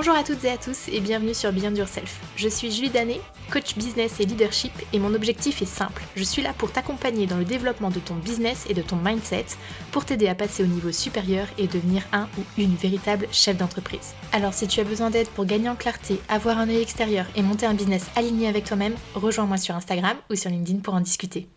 Bonjour à toutes et à tous et bienvenue sur Beyond Yourself. Je suis Julie Danet, coach business et leadership et mon objectif est simple. Je suis là pour t'accompagner dans le développement de ton business et de ton mindset pour t'aider à passer au niveau supérieur et devenir un ou une véritable chef d'entreprise. Alors si tu as besoin d'aide pour gagner en clarté, avoir un œil extérieur et monter un business aligné avec toi-même, rejoins-moi sur Instagram ou sur LinkedIn pour en discuter.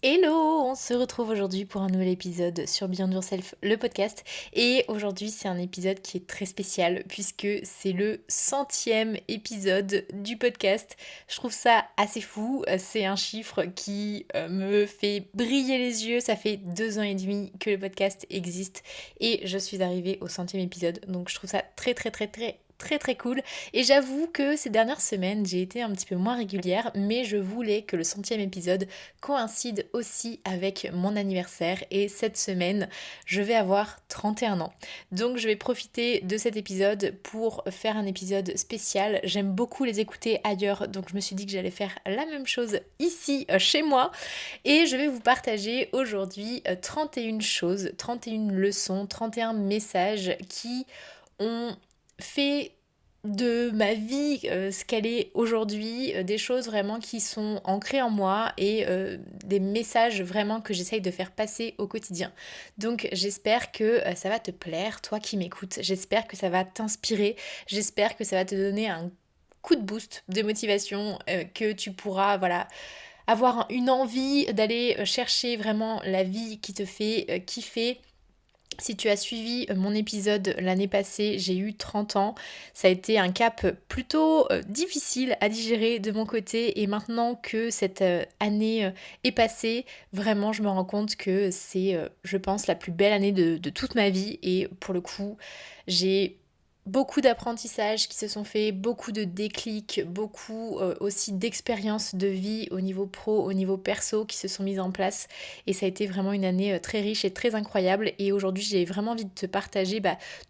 Hello, on se retrouve aujourd'hui pour un nouvel épisode sur Beyond Yourself, le podcast. Et aujourd'hui, c'est un épisode qui est très spécial puisque c'est le 100e épisode du podcast. Je trouve ça assez fou. C'est un chiffre qui me fait briller les yeux. Ça fait 2 ans et demi que le podcast existe et je suis arrivée au 100e épisode. Donc je trouve ça très cool, et j'avoue que ces dernières semaines j'ai été un petit peu moins régulière, mais je voulais que le 100e épisode coïncide aussi avec mon anniversaire, et cette semaine je vais avoir 31 ans, donc je vais profiter de cet épisode pour faire un épisode spécial. J'aime beaucoup les écouter ailleurs, donc je me suis dit que j'allais faire la même chose ici chez moi, et je vais vous partager aujourd'hui 31 choses, 31 leçons, 31 messages qui ont fait de ma vie ce qu'elle est aujourd'hui, des choses vraiment qui sont ancrées en moi et des messages vraiment que j'essaye de faire passer au quotidien. Donc j'espère que ça va te plaire, toi qui m'écoutes, j'espère que ça va t'inspirer, j'espère que ça va te donner un coup de boost de motivation, que tu pourras avoir une envie d'aller chercher vraiment la vie qui te fait kiffer. Si tu as suivi mon épisode l'année passée, j'ai eu 30 ans. Ça a été un cap plutôt difficile à digérer de mon côté. Et maintenant que cette année est passée, vraiment je me rends compte que c'est, je pense, la plus belle année de toute ma vie. Et pour le coup, j'ai beaucoup d'apprentissages qui se sont faits, beaucoup de déclics, beaucoup aussi d'expériences de vie au niveau pro, au niveau perso qui se sont mises en place, et ça a été vraiment une année très riche et très incroyable. Et aujourd'hui j'ai vraiment envie de te partager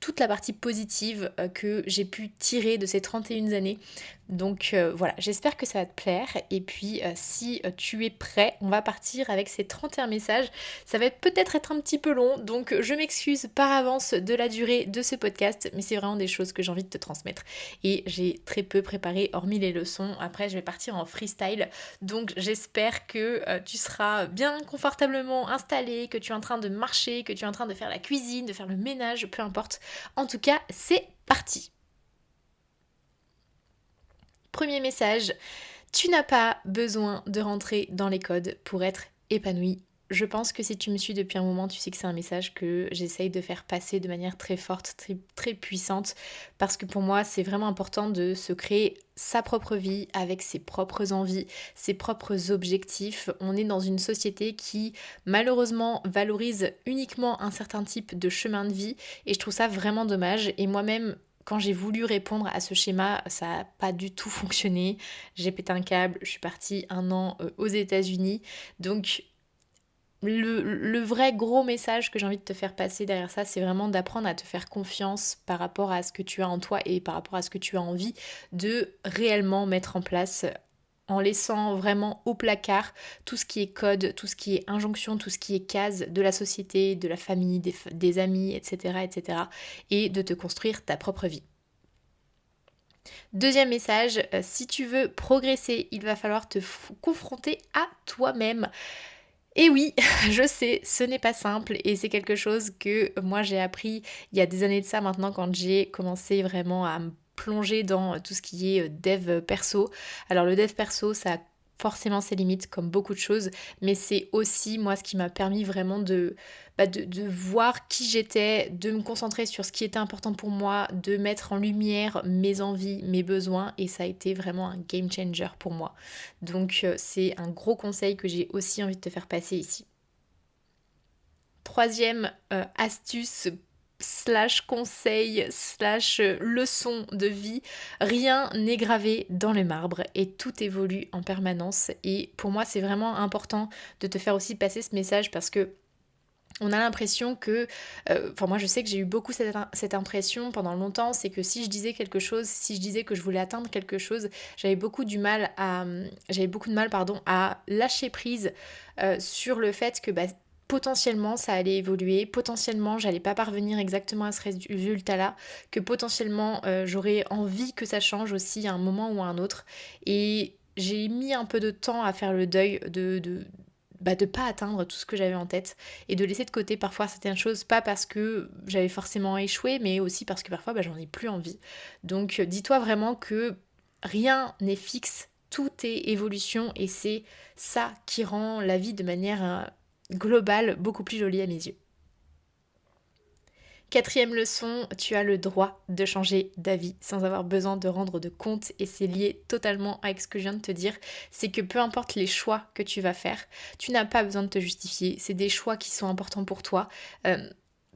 toute la partie positive que j'ai pu tirer de ces 31 années. Donc voilà, j'espère que ça va te plaire, et puis si tu es prêt, on va partir avec ces 31 messages. Ça va peut-être être un petit peu long, donc je m'excuse par avance de la durée de ce podcast, mais c'est vraiment des choses que j'ai envie de te transmettre. Et j'ai très peu préparé, hormis les leçons. Après, je vais partir en freestyle, donc j'espère que tu seras bien confortablement installé, que tu es en train de marcher, que tu es en train de faire la cuisine, de faire le ménage, peu importe. En tout cas, c'est parti! Premier message, tu n'as pas besoin de rentrer dans les codes pour être épanoui. Je pense que si tu me suis depuis un moment, tu sais que c'est un message que j'essaye de faire passer de manière très forte, très puissante, parce que pour moi, c'est vraiment important de se créer sa propre vie avec ses propres envies, ses propres objectifs. On est dans une société qui malheureusement valorise uniquement un certain type de chemin de vie, et je trouve ça vraiment dommage. Et moi-même, quand j'ai voulu répondre à ce schéma, ça n'a pas du tout fonctionné. J'ai pété un câble, je suis partie 1 an aux États-Unis. Donc le vrai gros message que j'ai envie de te faire passer derrière ça, c'est vraiment d'apprendre à te faire confiance par rapport à ce que tu as en toi et par rapport à ce que tu as envie de réellement mettre en place, en laissant vraiment au placard tout ce qui est code, tout ce qui est injonction, tout ce qui est case de la société, de la famille, des amis, etc., etc. et de te construire ta propre vie. Deuxième message, si tu veux progresser, il va falloir te confronter à toi-même. Et oui, je sais, ce n'est pas simple, et c'est quelque chose que moi j'ai appris il y a des années de ça maintenant, quand j'ai commencé vraiment à me plonger dans tout ce qui est dev perso. Alors le dev perso, ça a forcément ses limites comme beaucoup de choses, mais c'est aussi moi ce qui m'a permis vraiment de voir qui j'étais, de me concentrer sur ce qui était important pour moi, de mettre en lumière mes envies, mes besoins, et ça a été vraiment un game changer pour moi. Donc c'est un gros conseil que j'ai aussi envie de te faire passer ici. Troisième astuce slash conseil slash leçon de vie, rien n'est gravé dans le marbre et tout évolue en permanence. Et pour moi c'est vraiment important de te faire aussi passer ce message, parce que on a l'impression que, moi je sais que j'ai eu beaucoup cette impression pendant longtemps, c'est que si je disais quelque chose, si je disais que je voulais atteindre quelque chose, j'avais beaucoup de mal à lâcher prise sur le fait que potentiellement ça allait évoluer, potentiellement j'allais pas parvenir exactement à ce résultat-là, que potentiellement j'aurais envie que ça change aussi à un moment ou à un autre. Et j'ai mis un peu de temps à faire le deuil de pas atteindre tout ce que j'avais en tête et de laisser de côté parfois certaines choses, pas parce que j'avais forcément échoué, mais aussi parce que parfois j'en ai plus envie. Donc dis-toi vraiment que rien n'est fixe, tout est évolution et c'est ça qui rend la vie de manière globale beaucoup plus jolie à mes yeux. Quatrième leçon, tu as le droit de changer d'avis sans avoir besoin de rendre de compte et c'est lié totalement avec ce que je viens de te dire, c'est que peu importe les choix que tu vas faire, tu n'as pas besoin de te justifier, c'est des choix qui sont importants pour toi.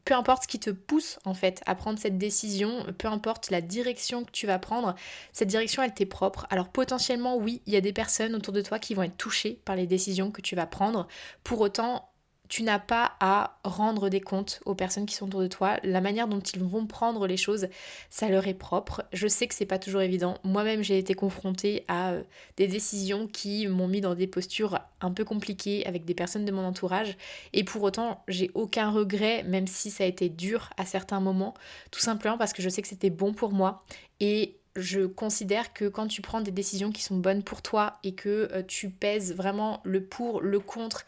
Peu importe ce qui te pousse en fait à prendre cette décision, peu importe la direction que tu vas prendre, cette direction elle t'est propre. Alors potentiellement oui, il y a des personnes autour de toi qui vont être touchées par les décisions que tu vas prendre. Pour autant, tu n'as pas à rendre des comptes aux personnes qui sont autour de toi. La manière dont ils vont prendre les choses, ça leur est propre. Je sais que c'est pas toujours évident. Moi-même, j'ai été confrontée à des décisions qui m'ont mis dans des postures un peu compliquées avec des personnes de mon entourage. Et pour autant, j'ai aucun regret, même si ça a été dur à certains moments, tout simplement parce que je sais que c'était bon pour moi. Et je considère que quand tu prends des décisions qui sont bonnes pour toi et que tu pèses vraiment le pour, le contre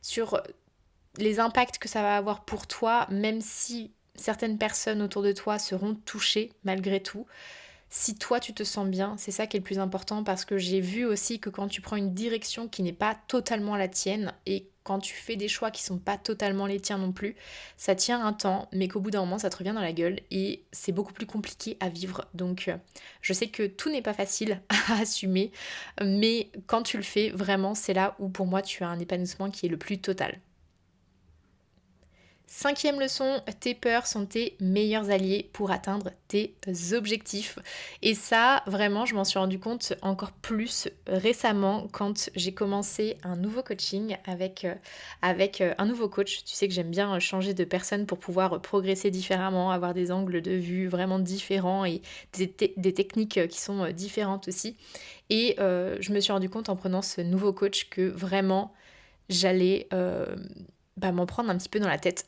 sur les impacts que ça va avoir pour toi, même si certaines personnes autour de toi seront touchées malgré tout, si toi tu te sens bien, c'est ça qui est le plus important parce que j'ai vu aussi que quand tu prends une direction qui n'est pas totalement la tienne et quand tu fais des choix qui sont pas totalement les tiens non plus, ça tient un temps, mais qu'au bout d'un moment ça te revient dans la gueule et c'est beaucoup plus compliqué à vivre. Donc je sais que tout n'est pas facile à assumer, mais quand tu le fais, vraiment c'est là où pour moi tu as un épanouissement qui est le plus total. Cinquième leçon, tes peurs sont tes meilleurs alliés pour atteindre tes objectifs. Et ça, vraiment, je m'en suis rendu compte encore plus récemment quand j'ai commencé un nouveau coaching avec un nouveau coach. Tu sais que j'aime bien changer de personne pour pouvoir progresser différemment, avoir des angles de vue vraiment différents et des techniques qui sont différentes aussi. Et je me suis rendu compte en prenant ce nouveau coach que vraiment j'allais m'en prendre un petit peu dans la tête.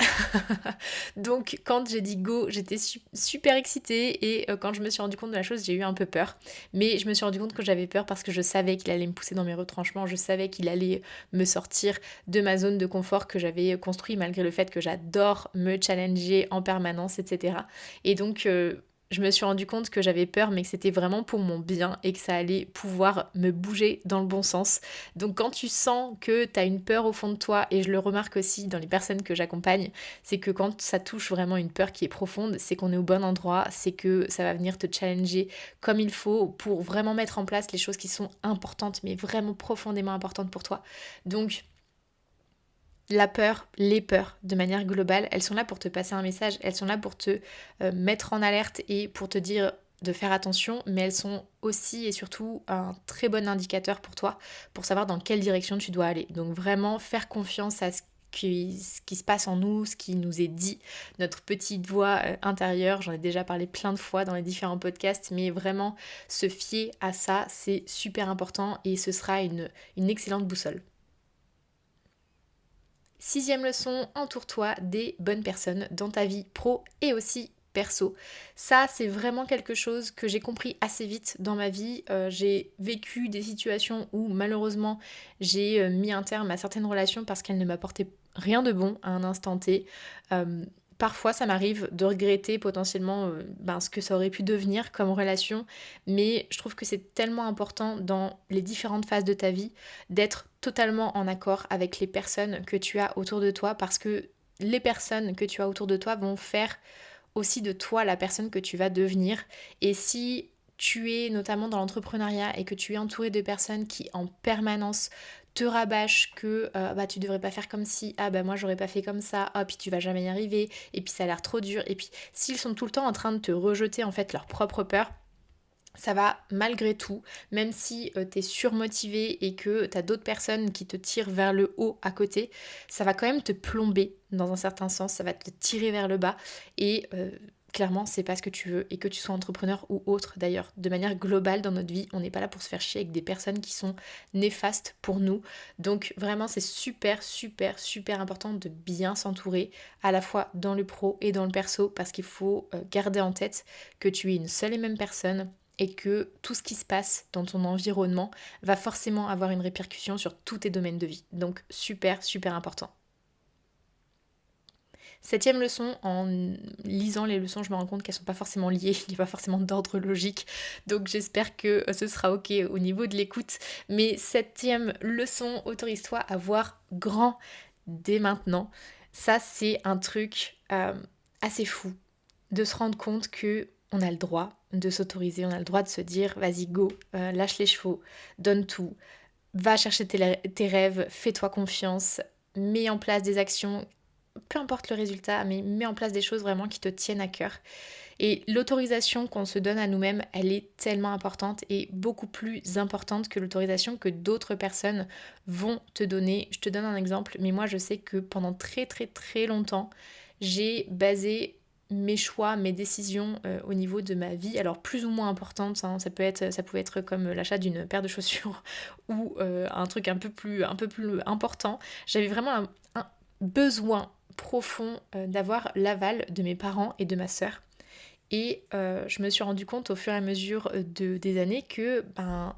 Donc quand j'ai dit go, j'étais super excitée et quand je me suis rendu compte de la chose, j'ai eu un peu peur. Mais je me suis rendu compte que j'avais peur parce que je savais qu'il allait me pousser dans mes retranchements, je savais qu'il allait me sortir de ma zone de confort que j'avais construit malgré le fait que j'adore me challenger en permanence, etc. Et donc je me suis rendu compte que j'avais peur mais que c'était vraiment pour mon bien et que ça allait pouvoir me bouger dans le bon sens. Donc quand tu sens que tu as une peur au fond de toi, et je le remarque aussi dans les personnes que j'accompagne, c'est que quand ça touche vraiment une peur qui est profonde, c'est qu'on est au bon endroit, c'est que ça va venir te challenger comme il faut pour vraiment mettre en place les choses qui sont importantes, mais vraiment profondément importantes pour toi. Donc la peur, les peurs, de manière globale, elles sont là pour te passer un message, elles sont là pour te mettre en alerte et pour te dire de faire attention, mais elles sont aussi et surtout un très bon indicateur pour toi, pour savoir dans quelle direction tu dois aller. Donc vraiment faire confiance à ce qui se passe en nous, ce qui nous est dit, notre petite voix intérieure, j'en ai déjà parlé plein de fois dans les différents podcasts, mais vraiment se fier à ça, c'est super important et ce sera une excellente boussole. Sixième leçon, entoure-toi des bonnes personnes dans ta vie pro et aussi perso. Ça, c'est vraiment quelque chose que j'ai compris assez vite dans ma vie. J'ai vécu des situations où malheureusement j'ai mis un terme à certaines relations parce qu'elles ne m'apportaient rien de bon à un instant T. Parfois, ça m'arrive de regretter potentiellement ce que ça aurait pu devenir comme relation, mais je trouve que c'est tellement important dans les différentes phases de ta vie d'être totalement en accord avec les personnes que tu as autour de toi, parce que les personnes que tu as autour de toi vont faire aussi de toi la personne que tu vas devenir. Et si tu es notamment dans l'entrepreneuriat et que tu es entouré de personnes qui en permanence te rabâchent que tu devrais pas faire comme si, moi j'aurais pas fait comme ça, puis tu vas jamais y arriver, et puis ça a l'air trop dur, et puis s'ils sont tout le temps en train de te rejeter en fait leur propre peur, ça va malgré tout, même si tu es surmotivé et que tu as d'autres personnes qui te tirent vers le haut à côté, ça va quand même te plomber dans un certain sens, ça va te tirer vers le bas et clairement c'est pas ce que tu veux, et que tu sois entrepreneur ou autre d'ailleurs. De manière globale dans notre vie, on n'est pas là pour se faire chier avec des personnes qui sont néfastes pour nous. Donc vraiment c'est super super super important de bien s'entourer, à la fois dans le pro et dans le perso, parce qu'il faut garder en tête que tu es une seule et même personne, et que tout ce qui se passe dans ton environnement va forcément avoir une répercussion sur tous tes domaines de vie. Donc super super important. Septième leçon, en lisant les leçons, je me rends compte qu'elles ne sont pas forcément liées, il n'y a pas forcément d'ordre logique, donc j'espère que ce sera ok au niveau de l'écoute. Mais septième leçon, autorise-toi à voir grand dès maintenant. Ça, c'est un truc assez fou, de se rendre compte que on a le droit de s'autoriser, on a le droit de se dire vas-y go, lâche les chevaux, donne tout, va chercher tes rêves, fais-toi confiance, mets en place des actions, peu importe le résultat, mais mets en place des choses vraiment qui te tiennent à cœur. Et l'autorisation qu'on se donne à nous-mêmes, elle est tellement importante, et beaucoup plus importante que l'autorisation que d'autres personnes vont te donner. Je te donne un exemple, mais moi je sais que pendant très très très longtemps, j'ai basé mes choix, mes décisions au niveau de ma vie, alors plus ou moins importantes, hein. Ça pouvait être comme l'achat d'une paire de chaussures ou un truc un peu plus important. J'avais vraiment un besoin profond d'avoir l'aval de mes parents et de ma sœur. Et je me suis rendu compte au fur et à mesure des années que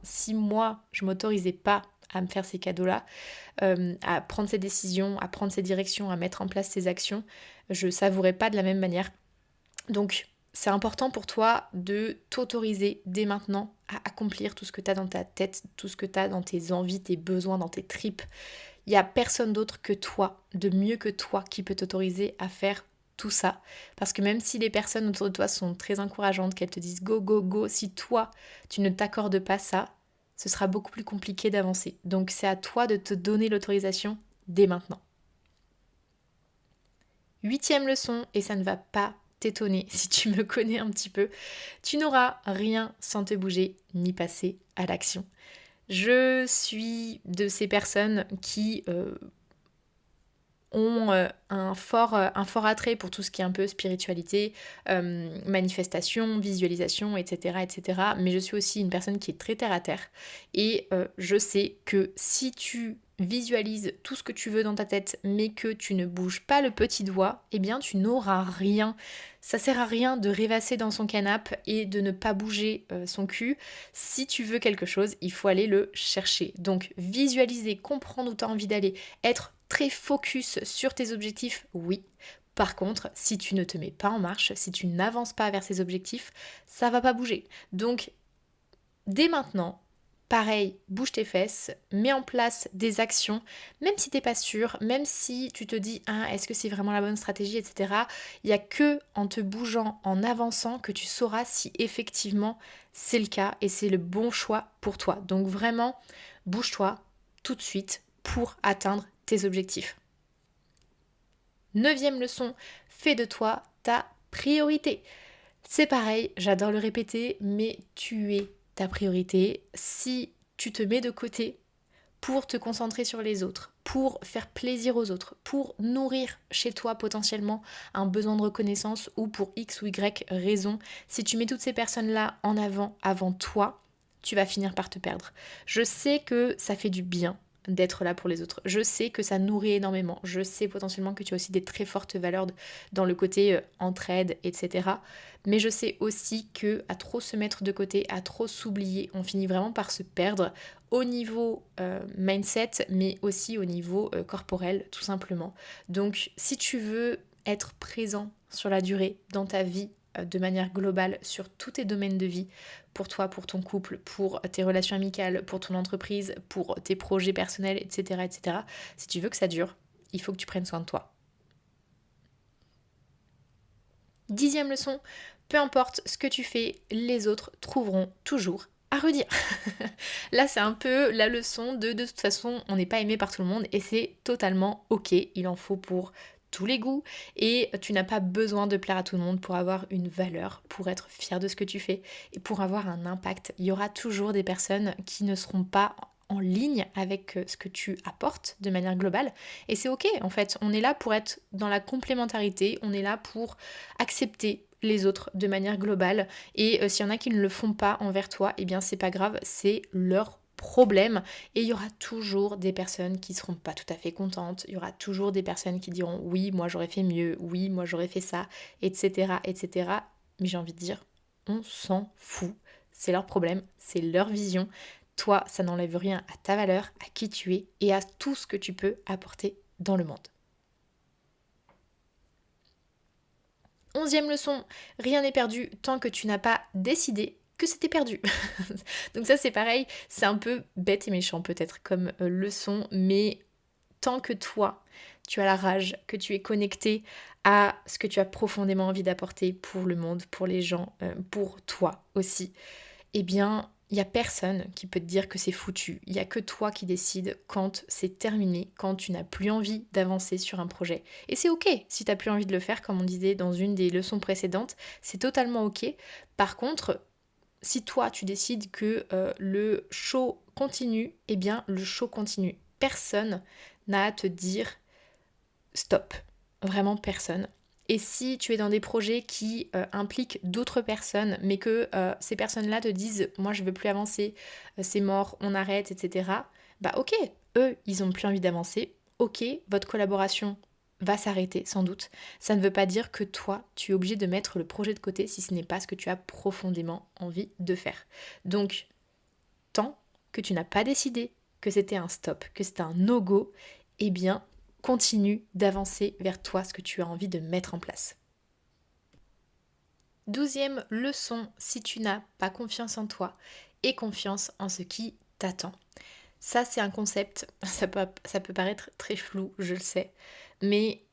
si moi je m'autorisais pas à me faire ces cadeaux-là, à prendre ces décisions, à prendre ces directions, à mettre en place ces actions, je savourais pas de la même manière. Donc c'est important pour toi de t'autoriser dès maintenant à accomplir tout ce que tu as dans ta tête, tout ce que tu as dans tes envies, tes besoins, dans tes tripes. Il n'y a personne d'autre que toi, de mieux que toi, qui peut t'autoriser à faire tout ça. Parce que même si les personnes autour de toi sont très encourageantes, qu'elles te disent go, go, go, si toi, tu ne t'accordes pas ça, ce sera beaucoup plus compliqué d'avancer. Donc c'est à toi de te donner l'autorisation dès maintenant. Huitième leçon, et ça ne va pas t'étonner si tu me connais un petit peu, tu n'auras rien sans te bouger ni passer à l'action. Je suis de ces personnes qui ont un fort attrait pour tout ce qui est un peu spiritualité, manifestation, visualisation, etc., etc. Mais je suis aussi une personne qui est très terre à terre. Et je sais que si tu visualises tout ce que tu veux dans ta tête, mais que tu ne bouges pas le petit doigt, eh bien tu n'auras rien. Ça sert à rien de rêvasser dans son canapé et de ne pas bouger son cul. Si tu veux quelque chose, il faut aller le chercher. Donc visualiser, comprendre où tu as envie d'aller, être très focus sur tes objectifs, oui. Par contre, si tu ne te mets pas en marche, si tu n'avances pas vers ces objectifs, ça va pas bouger. Donc, dès maintenant, pareil, bouge tes fesses, mets en place des actions, même si t'es pas sûr, même si tu te dis est-ce que c'est vraiment la bonne stratégie, etc. Il n'y a que en te bougeant, en avançant, que tu sauras si effectivement c'est le cas et c'est le bon choix pour toi. Donc vraiment, bouge-toi tout de suite pour atteindre tes objectifs. Neuvième leçon, fais de toi ta priorité. C'est pareil, j'adore le répéter, mais tu es ta priorité. Si tu te mets de côté pour te concentrer sur les autres, pour faire plaisir aux autres, pour nourrir chez toi potentiellement un besoin de reconnaissance ou pour X ou Y raison, si tu mets toutes ces personnes-là en avant toi, tu vas finir par te perdre. Je sais que ça fait du bien d'être là pour les autres. Je sais que ça nourrit énormément. Je sais potentiellement que tu as aussi des très fortes valeurs dans le côté entraide, etc. Mais je sais aussi que à trop se mettre de côté, à trop s'oublier, on finit vraiment par se perdre au niveau mindset, mais aussi au niveau corporel, tout simplement. Donc, si tu veux être présent sur la durée dans ta vie, de manière globale sur tous tes domaines de vie, pour toi, pour ton couple, pour tes relations amicales, pour ton entreprise, pour tes projets personnels, etc., etc. Si tu veux que ça dure, il faut que tu prennes soin de toi. 10e leçon, peu importe ce que tu fais, les autres trouveront toujours à redire. Là, c'est un peu la leçon de toute façon, on n'est pas aimé par tout le monde et c'est totalement ok. Il en faut pour tous les goûts et tu n'as pas besoin de plaire à tout le monde pour avoir une valeur, pour être fier de ce que tu fais et pour avoir un impact. Il y aura toujours des personnes qui ne seront pas en ligne avec ce que tu apportes de manière globale et c'est ok en fait. On est là pour être dans la complémentarité, on est là pour accepter les autres de manière globale. Et s'il y en a qui ne le font pas envers toi, eh bien c'est pas grave, c'est leur problème. Et il y aura toujours des personnes qui seront pas tout à fait contentes. Il y aura toujours des personnes qui diront oui, moi j'aurais fait mieux, oui, moi j'aurais fait ça, etc. etc. Mais j'ai envie de dire, on s'en fout. C'est leur problème, c'est leur vision. Toi, ça n'enlève rien à ta valeur, à qui tu es et à tout ce que tu peux apporter dans le monde. 11e leçon, rien n'est perdu tant que tu n'as pas décidé que c'était perdu. Donc ça c'est pareil, c'est un peu bête et méchant peut-être comme leçon, mais tant que toi, tu as la rage, que tu es connecté à ce que tu as profondément envie d'apporter pour le monde, pour les gens, pour toi aussi, eh bien, il n'y a personne qui peut te dire que c'est foutu. Il n'y a que toi qui décides quand c'est terminé, quand tu n'as plus envie d'avancer sur un projet. Et c'est ok si tu n'as plus envie de le faire, comme on disait dans une des leçons précédentes, c'est totalement ok. Par contre, si toi tu décides que le show continue, eh bien le show continue. Personne n'a à te dire stop. Vraiment personne. Et si tu es dans des projets qui impliquent d'autres personnes, mais que ces personnes-là te disent moi je veux plus avancer, c'est mort, on arrête, etc. Bah ok, eux ils ont plus envie d'avancer, ok, votre collaboration va s'arrêter sans doute. Ça ne veut pas dire que toi tu es obligé de mettre le projet de côté si ce n'est pas ce que tu as profondément envie de faire. Donc tant que tu n'as pas décidé que c'était un stop, que c'était un no-go, eh bien continue d'avancer vers toi ce que tu as envie de mettre en place. 12e leçon, si tu n'as pas confiance en toi, aie confiance en ce qui t'attend. Ça c'est un concept, ça peut paraître très flou, je le sais, mais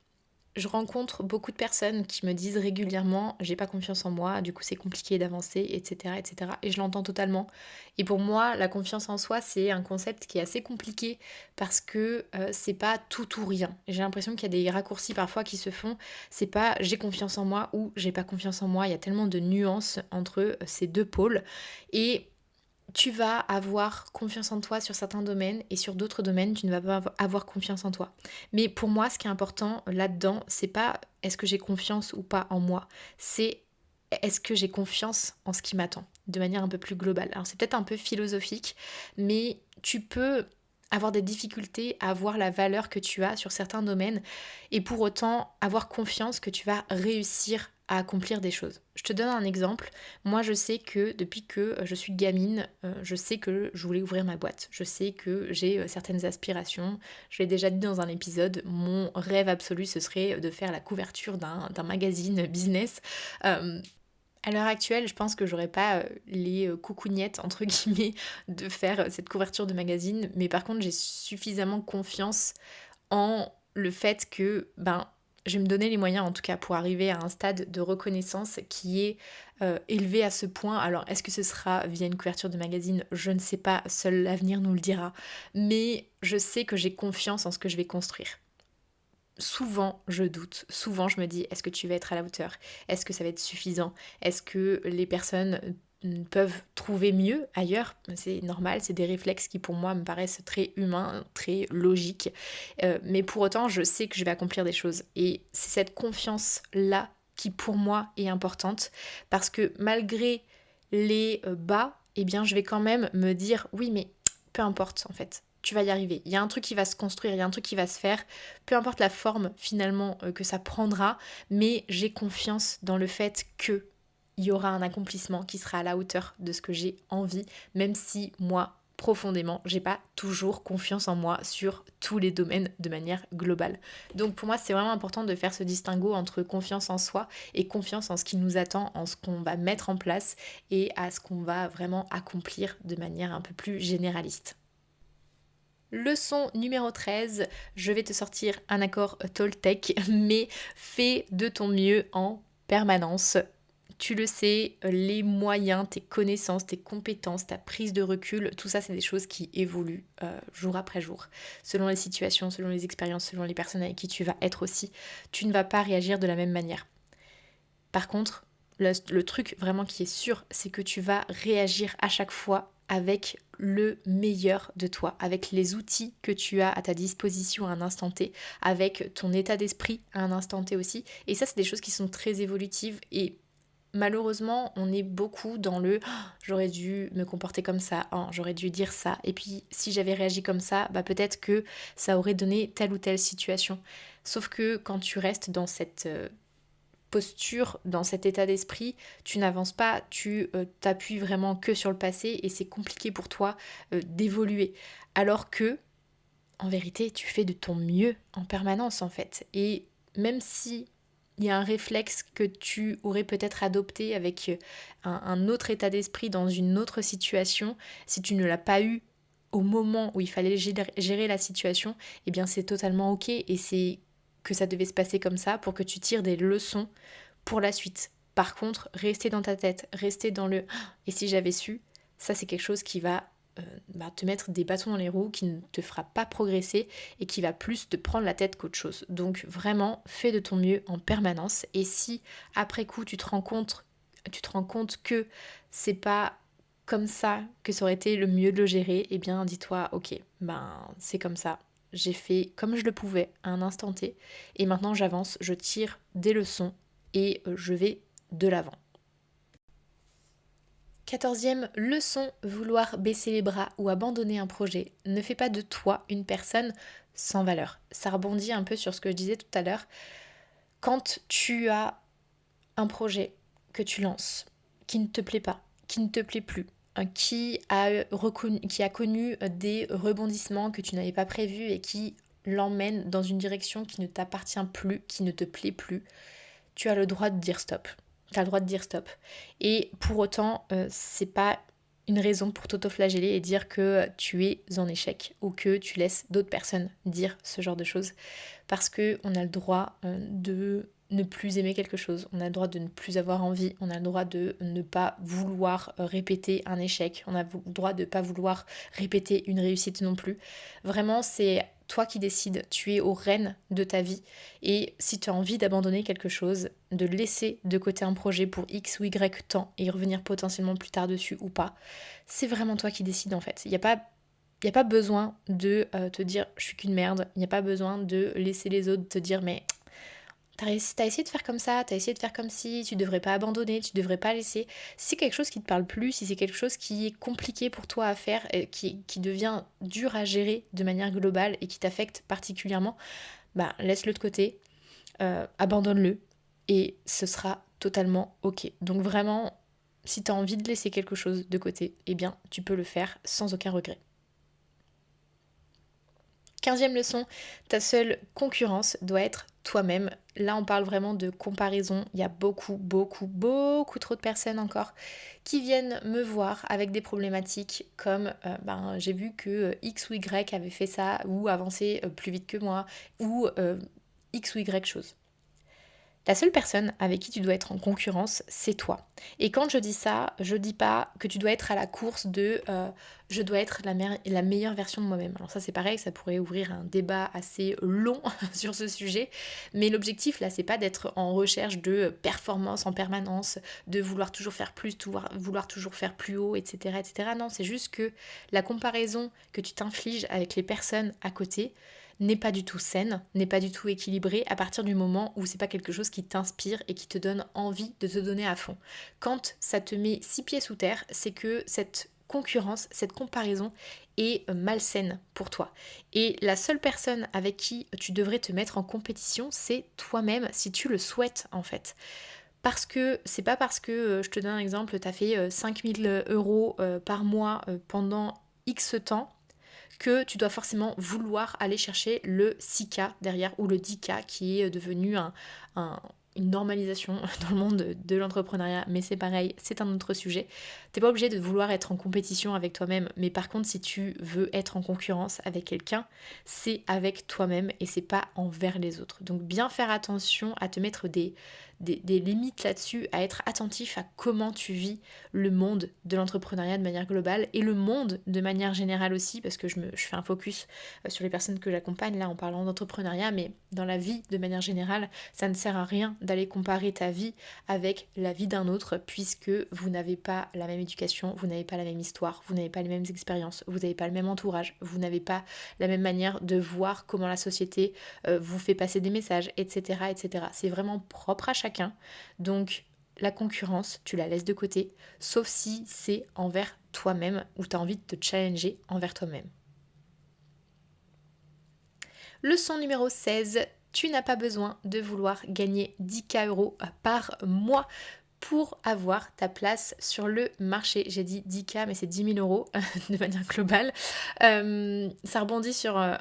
je rencontre beaucoup de personnes qui me disent régulièrement j'ai pas confiance en moi, du coup c'est compliqué d'avancer, etc., etc. Et je l'entends totalement. Et pour moi, la confiance en soi, c'est un concept qui est assez compliqué parce que c'est pas tout ou rien. J'ai l'impression qu'il y a des raccourcis parfois qui se font. C'est pas j'ai confiance en moi ou j'ai pas confiance en moi. Il y a tellement de nuances entre ces deux pôles. Et tu vas avoir confiance en toi sur certains domaines et sur d'autres domaines, tu ne vas pas avoir confiance en toi. Mais pour moi, ce qui est important là-dedans, c'est pas est-ce que j'ai confiance ou pas en moi, c'est est-ce que j'ai confiance en ce qui m'attend, de manière un peu plus globale. Alors c'est peut-être un peu philosophique, mais tu peux avoir des difficultés à voir la valeur que tu as sur certains domaines et pour autant avoir confiance que tu vas réussir à accomplir des choses. Je te donne un exemple. Moi, je sais que depuis que je suis gamine, je sais que je voulais ouvrir ma boîte. Je sais que j'ai certaines aspirations. Je l'ai déjà dit dans un épisode, mon rêve absolu, ce serait de faire la couverture d'un magazine business. À l'heure actuelle, je pense que j'aurais pas les coucougnettes entre guillemets de faire cette couverture de magazine, mais par contre j'ai suffisamment confiance en le fait que je vais me donner les moyens en tout cas pour arriver à un stade de reconnaissance qui est élevé à ce point. Alors est-ce que ce sera via une couverture de magazine? Je ne sais pas, seul l'avenir nous le dira, mais je sais que j'ai confiance en ce que je vais construire. Souvent, je doute. Souvent, je me dis, est-ce que tu vas être à la hauteur? Est-ce que ça va être suffisant? Est-ce que les personnes peuvent trouver mieux ailleurs? C'est normal, c'est des réflexes qui pour moi me paraissent très humains, très logiques. Mais pour autant, je sais que je vais accomplir des choses. Et c'est cette confiance-là qui pour moi est importante parce que malgré les bas, eh bien, je vais quand même me dire, oui, mais peu importe en fait. Tu vas y arriver. Il y a un truc qui va se construire, il y a un truc qui va se faire, peu importe la forme finalement que ça prendra, mais j'ai confiance dans le fait que il y aura un accomplissement qui sera à la hauteur de ce que j'ai envie, même si moi, profondément, j'ai pas toujours confiance en moi sur tous les domaines de manière globale. Donc pour moi, c'est vraiment important de faire ce distinguo entre confiance en soi et confiance en ce qui nous attend, en ce qu'on va mettre en place et à ce qu'on va vraiment accomplir de manière un peu plus généraliste. Leçon numéro 13, je vais te sortir un accord Toltec, mais fais de ton mieux en permanence. Tu le sais, les moyens, tes connaissances, tes compétences, ta prise de recul, tout ça c'est des choses qui évoluent jour après jour. Selon les situations, selon les expériences, selon les personnes avec qui tu vas être aussi, tu ne vas pas réagir de la même manière. Par contre, le truc vraiment qui est sûr, c'est que tu vas réagir à chaque fois avec le meilleur de toi, avec les outils que tu as à ta disposition à un instant T, avec ton état d'esprit à un instant T aussi. Et ça, c'est des choses qui sont très évolutives et malheureusement, on est beaucoup dans le «Ah, j'aurais dû me comporter comme ça, hein, j'aurais dû dire ça, et puis si j'avais réagi comme ça, bah peut-être que ça aurait donné telle ou telle situation». Sauf que quand tu restes dans cette posture, dans cet état d'esprit, tu n'avances pas, tu t'appuies vraiment que sur le passé et c'est compliqué pour toi d'évoluer. Alors que, en vérité, tu fais de ton mieux en permanence en fait. Et même si il y a un réflexe que tu aurais peut-être adopté avec un autre état d'esprit dans une autre situation, si tu ne l'as pas eu au moment où il fallait gérer la situation, eh bien c'est totalement ok et c'est que ça devait se passer comme ça pour que tu tires des leçons pour la suite. Par contre, rester dans ta tête, rester dans le «Ah, et si j'avais su», ça c'est quelque chose qui va te mettre des bâtons dans les roues, qui ne te fera pas progresser et qui va plus te prendre la tête qu'autre chose. Donc vraiment, fais de ton mieux en permanence. Et si après coup tu te rends compte que c'est pas comme ça que ça aurait été le mieux de le gérer, eh bien dis-toi ok, ben c'est comme ça. J'ai fait comme je le pouvais à un instant T et maintenant j'avance, je tire des leçons et je vais de l'avant. 14e leçon, vouloir baisser les bras ou abandonner un projet ne fait pas de toi une personne sans valeur. Ça rebondit un peu sur ce que je disais tout à l'heure. Quand tu as un projet que tu lances, qui ne te plaît pas, qui ne te plaît plus, qui a connu des rebondissements que tu n'avais pas prévus et qui l'emmène dans une direction qui ne t'appartient plus, qui ne te plaît plus, tu as le droit de dire stop. Tu as le droit de dire stop. Et pour autant, c'est pas une raison pour t'auto-flageller et dire que tu es en échec ou que tu laisses d'autres personnes dire ce genre de choses. Parce qu'on a le droit de ne plus aimer quelque chose, on a le droit de ne plus avoir envie, on a le droit de ne pas vouloir répéter un échec, on a le droit de ne pas vouloir répéter une réussite non plus. Vraiment, c'est toi qui décides, tu es aux rênes de ta vie et si tu as envie d'abandonner quelque chose, de laisser de côté un projet pour X ou Y temps et y revenir potentiellement plus tard dessus ou pas, c'est vraiment toi qui décides en fait. Il n'y a pas besoin de te dire je suis qu'une merde, il n'y a pas besoin de laisser les autres te dire mais t'as essayé de faire comme ça, t'as essayé de faire comme si, tu devrais pas abandonner, tu devrais pas laisser. Si c'est quelque chose qui te parle plus, si c'est quelque chose qui est compliqué pour toi à faire, qui devient dur à gérer de manière globale et qui t'affecte particulièrement, bah laisse-le de côté, abandonne-le et ce sera totalement ok. Donc vraiment, si t'as envie de laisser quelque chose de côté, eh bien tu peux le faire sans aucun regret. 15e leçon, ta seule concurrence doit être toi-même. Là, on parle vraiment de comparaison. Il y a beaucoup trop de personnes encore qui viennent me voir avec des problématiques comme j'ai vu que X ou Y avait fait ça ou avancé plus vite que moi ou X ou Y chose. La seule personne avec qui tu dois être en concurrence, c'est toi. Et quand je dis ça, je dis pas que tu dois être à la course de je dois être la meilleure version de moi-même. Alors ça c'est pareil, ça pourrait ouvrir un débat assez long sur ce sujet, mais l'objectif là c'est pas d'être en recherche de performance en permanence, de vouloir toujours faire plus, vouloir toujours faire plus haut, etc. etc. Non, c'est juste que la comparaison que tu t'infliges avec les personnes à côté, n'est pas du tout saine, n'est pas du tout équilibrée à partir du moment où c'est pas quelque chose qui t'inspire et qui te donne envie de te donner à fond. Quand ça te met 6 pieds sous terre, c'est que cette concurrence, cette comparaison est malsaine pour toi. Et la seule personne avec qui tu devrais te mettre en compétition, c'est toi-même si tu le souhaites en fait. Parce que c'est pas parce que, je te donne un exemple, tu as fait 5000 euros par mois pendant X temps que tu dois forcément vouloir aller chercher le 6K derrière ou le 10K qui est devenu une normalisation dans le monde de l'entrepreneuriat, mais c'est pareil, c'est un autre sujet. T'es pas obligé de vouloir être en compétition avec toi-même, mais par contre si tu veux être en concurrence avec quelqu'un, c'est avec toi-même et c'est pas envers les autres. Donc bien faire attention à te mettre des limites là-dessus, à être attentif à comment tu vis le monde de l'entrepreneuriat de manière globale et le monde de manière générale aussi, parce que je fais un focus sur les personnes que j'accompagne là en parlant d'entrepreneuriat, mais dans la vie de manière générale, ça ne sert à rien d'aller comparer ta vie avec la vie d'un autre puisque vous n'avez pas la même éducation, vous n'avez pas la même histoire, vous n'avez pas les mêmes expériences, vous n'avez pas le même entourage, vous n'avez pas la même manière de voir comment la société vous fait passer des messages, etc. etc. C'est vraiment propre à chacun. Donc la concurrence, tu la laisses de côté, sauf si c'est envers toi-même ou tu as envie de te challenger envers toi-même. Leçon numéro 16, tu n'as pas besoin de vouloir gagner 10K euros par mois pour avoir ta place sur le marché. J'ai dit 10K, mais c'est 10 000 euros de manière globale. Ça rebondit sur un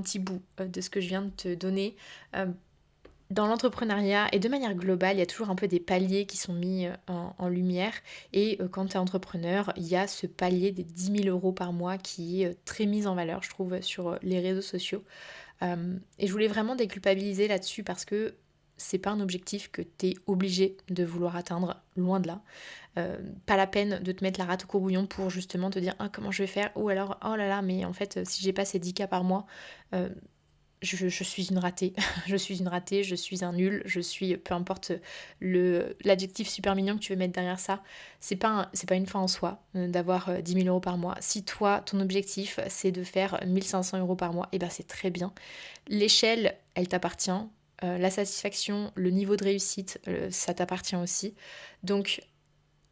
petit bout de ce que je viens de te donner. Dans l'entrepreneuriat et de manière globale, il y a toujours un peu des paliers qui sont mis en lumière. Et quand tu es entrepreneur, il y a ce palier des 10 000 euros par mois qui est très mis en valeur, je trouve, sur les réseaux sociaux. Et je voulais vraiment déculpabiliser là-dessus parce que c'est pas un objectif que tu es obligé de vouloir atteindre, loin de là. Pas la peine de te mettre la rate au courbouillon pour justement te dire ah, comment je vais faire, ou alors oh là là, mais en fait, si j'ai pas ces 10K par mois, je suis une ratée, je suis une ratée, je suis un nul, je suis, peu importe l'adjectif super mignon que tu veux mettre derrière ça, c'est pas une fin en soi d'avoir 10 000 euros par mois. Si toi, ton objectif, c'est de faire 1 500 euros par mois, et ben c'est très bien. L'échelle, elle t'appartient, la satisfaction, le niveau de réussite, ça t'appartient aussi. Donc,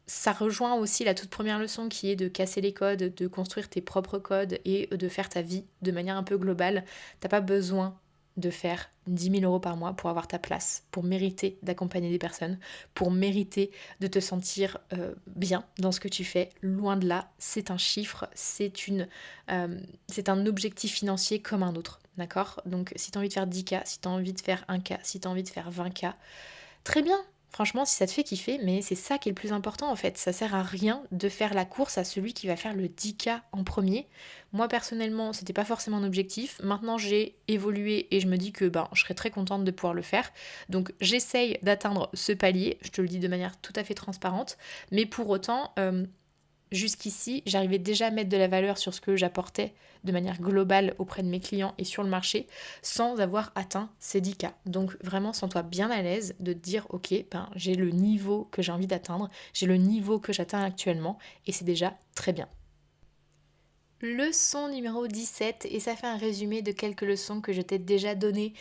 ça rejoint aussi la toute première leçon qui est de casser les codes, de construire tes propres codes et de faire ta vie de manière un peu globale. T'as pas besoin de faire 10 000 euros par mois pour avoir ta place, pour mériter d'accompagner des personnes, pour mériter de te sentir bien dans ce que tu fais. Loin de là, c'est un chiffre, c'est un objectif financier comme un autre, d'accord? Donc si tu as envie de faire 10K, si tu as envie de faire 1K, si tu as envie de faire 20K, très bien. Franchement, si ça te fait kiffer, mais c'est ça qui est le plus important en fait. Ça sert à rien de faire la course à celui qui va faire le 10K en premier. Moi personnellement, c'était pas forcément un objectif. Maintenant, j'ai évolué et je me dis que je serais très contente de pouvoir le faire. Donc, j'essaye d'atteindre ce palier. Je te le dis de manière tout à fait transparente. Mais pour autant, jusqu'ici, j'arrivais déjà à mettre de la valeur sur ce que j'apportais de manière globale auprès de mes clients et sur le marché sans avoir atteint ces 10K. Donc vraiment, sens-toi bien à l'aise de te dire ok, j'ai le niveau que j'ai envie d'atteindre, j'ai le niveau que j'atteins actuellement et c'est déjà très bien. Leçon numéro 17, et ça fait un résumé de quelques leçons que je t'ai déjà données.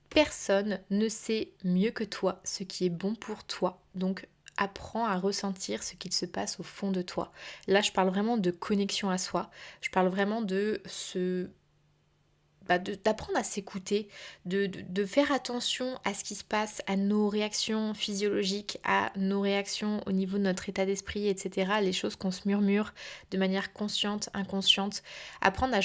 Personne ne sait mieux que toi ce qui est bon pour toi. Donc apprends à ressentir ce qu'il se passe au fond de toi. Là, je parle vraiment de connexion à soi. Je parle vraiment d'apprendre à s'écouter, de faire attention à ce qui se passe, à nos réactions physiologiques, à nos réactions au niveau de notre état d'esprit, etc. Les choses qu'on se murmure de manière consciente, inconsciente. Apprendre à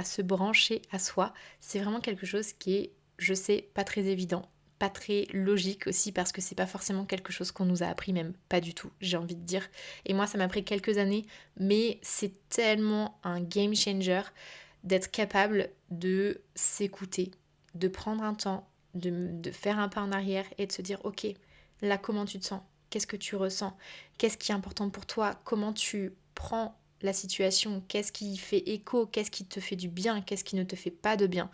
se brancher à soi, c'est vraiment quelque chose qui est, je sais, pas très évident. Pas très logique aussi parce que c'est pas forcément quelque chose qu'on nous a appris, même pas du tout, j'ai envie de dire. Et moi, ça m'a pris quelques années, mais c'est tellement un game changer d'être capable de s'écouter, de prendre un temps, de faire un pas en arrière et de se dire ok, là comment tu te sens, qu'est-ce que tu ressens, qu'est-ce qui est important pour toi, comment tu prends la situation, qu'est-ce qui fait écho, qu'est-ce qui te fait du bien, qu'est-ce qui ne te fait pas de bien.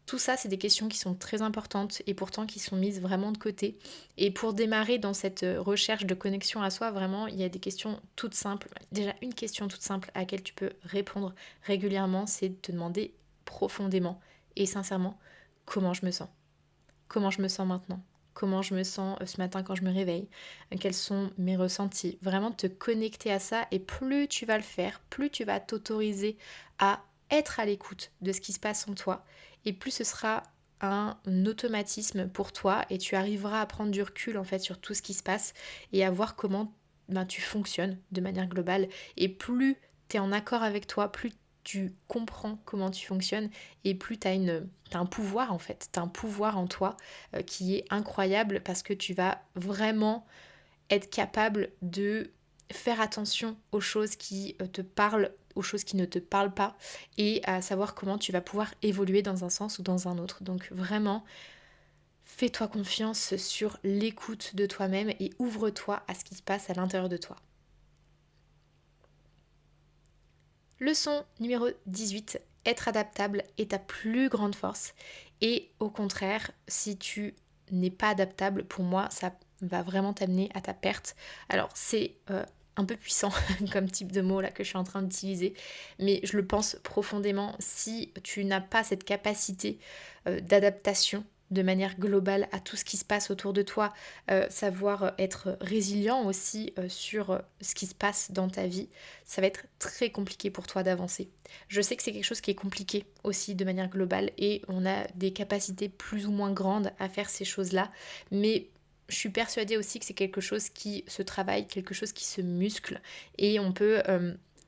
Tout ça, c'est des questions qui sont très importantes et pourtant qui sont mises vraiment de côté. Et pour démarrer dans cette recherche de connexion à soi, vraiment, il y a des questions toutes simples. Déjà, une question toute simple à laquelle tu peux répondre régulièrement, c'est de te demander profondément et sincèrement comment je me sens. Comment je me sens maintenant ? Comment je me sens ce matin quand je me réveille ? Quels sont mes ressentis ? Vraiment te connecter à ça, et plus tu vas le faire, plus tu vas t'autoriser à être à l'écoute de ce qui se passe en toi, et plus ce sera un automatisme pour toi et tu arriveras à prendre du recul en fait sur tout ce qui se passe et à voir comment tu fonctionnes de manière globale. Et plus tu es en accord avec toi, plus tu comprends comment tu fonctionnes et plus tu as un pouvoir en fait, tu as un pouvoir en toi qui est incroyable parce que tu vas vraiment être capable de faire attention aux choses qui te parlent, aux choses qui ne te parlent pas, et à savoir comment tu vas pouvoir évoluer dans un sens ou dans un autre. Donc vraiment, fais-toi confiance sur l'écoute de toi-même et ouvre-toi à ce qui se passe à l'intérieur de toi. Leçon numéro 18, être adaptable est ta plus grande force. Et au contraire, si tu n'es pas adaptable, pour moi, ça va vraiment t'amener à ta perte. Alors c'est un peu puissant comme type de mot là que je suis en train d'utiliser, mais je le pense profondément. Si tu n'as pas cette capacité d'adaptation, de manière globale à tout ce qui se passe autour de toi, savoir être résilient aussi sur ce qui se passe dans ta vie, ça va être très compliqué pour toi d'avancer. Je sais que c'est quelque chose qui est compliqué aussi de manière globale et on a des capacités plus ou moins grandes à faire ces choses-là, mais je suis persuadée aussi que c'est quelque chose qui se travaille, quelque chose qui se muscle et on peut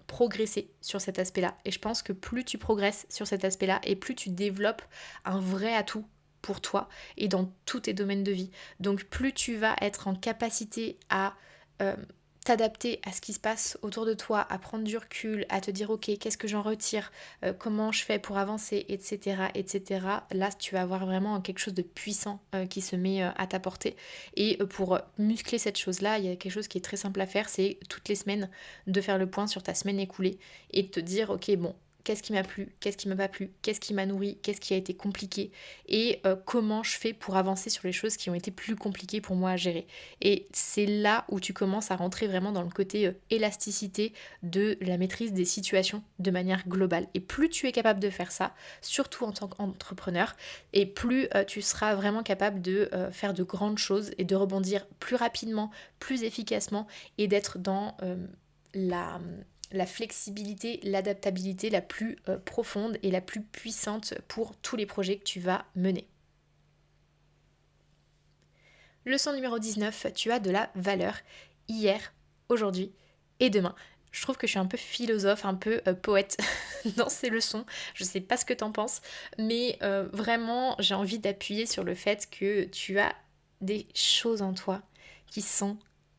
progresser sur cet aspect-là. Et je pense que plus tu progresses sur cet aspect-là et plus tu développes un vrai atout pour toi et dans tous tes domaines de vie. Donc plus tu vas être en capacité à euh, t'adapter à ce qui se passe autour de toi, à prendre du recul, à te dire ok, qu'est-ce que j'en retire, comment je fais pour avancer, etc., etc. Là, tu vas avoir vraiment quelque chose de puissant qui se met à ta portée. Et pour muscler cette chose-là, il y a quelque chose qui est très simple à faire, c'est toutes les semaines de faire le point sur ta semaine écoulée et de te dire ok, bon, qu'est-ce qui m'a plu, qu'est-ce qui m'a pas plu, qu'est-ce qui m'a nourri, qu'est-ce qui a été compliqué et comment je fais pour avancer sur les choses qui ont été plus compliquées pour moi à gérer. Et c'est là où tu commences à rentrer vraiment dans le côté élasticité de la maîtrise des situations de manière globale. Et plus tu es capable de faire ça, surtout en tant qu'entrepreneur, et plus tu seras vraiment capable de faire de grandes choses et de rebondir plus rapidement, plus efficacement et d'être dans la flexibilité, l'adaptabilité la plus profonde et la plus puissante pour tous les projets que tu vas mener. Leçon numéro 19, tu as de la valeur hier, aujourd'hui et demain. Je trouve que je suis un peu philosophe, un peu poète dans ces leçons. Je sais pas ce que t'en penses, mais vraiment j'ai envie d'appuyer sur le fait que tu as des choses en toi qui sont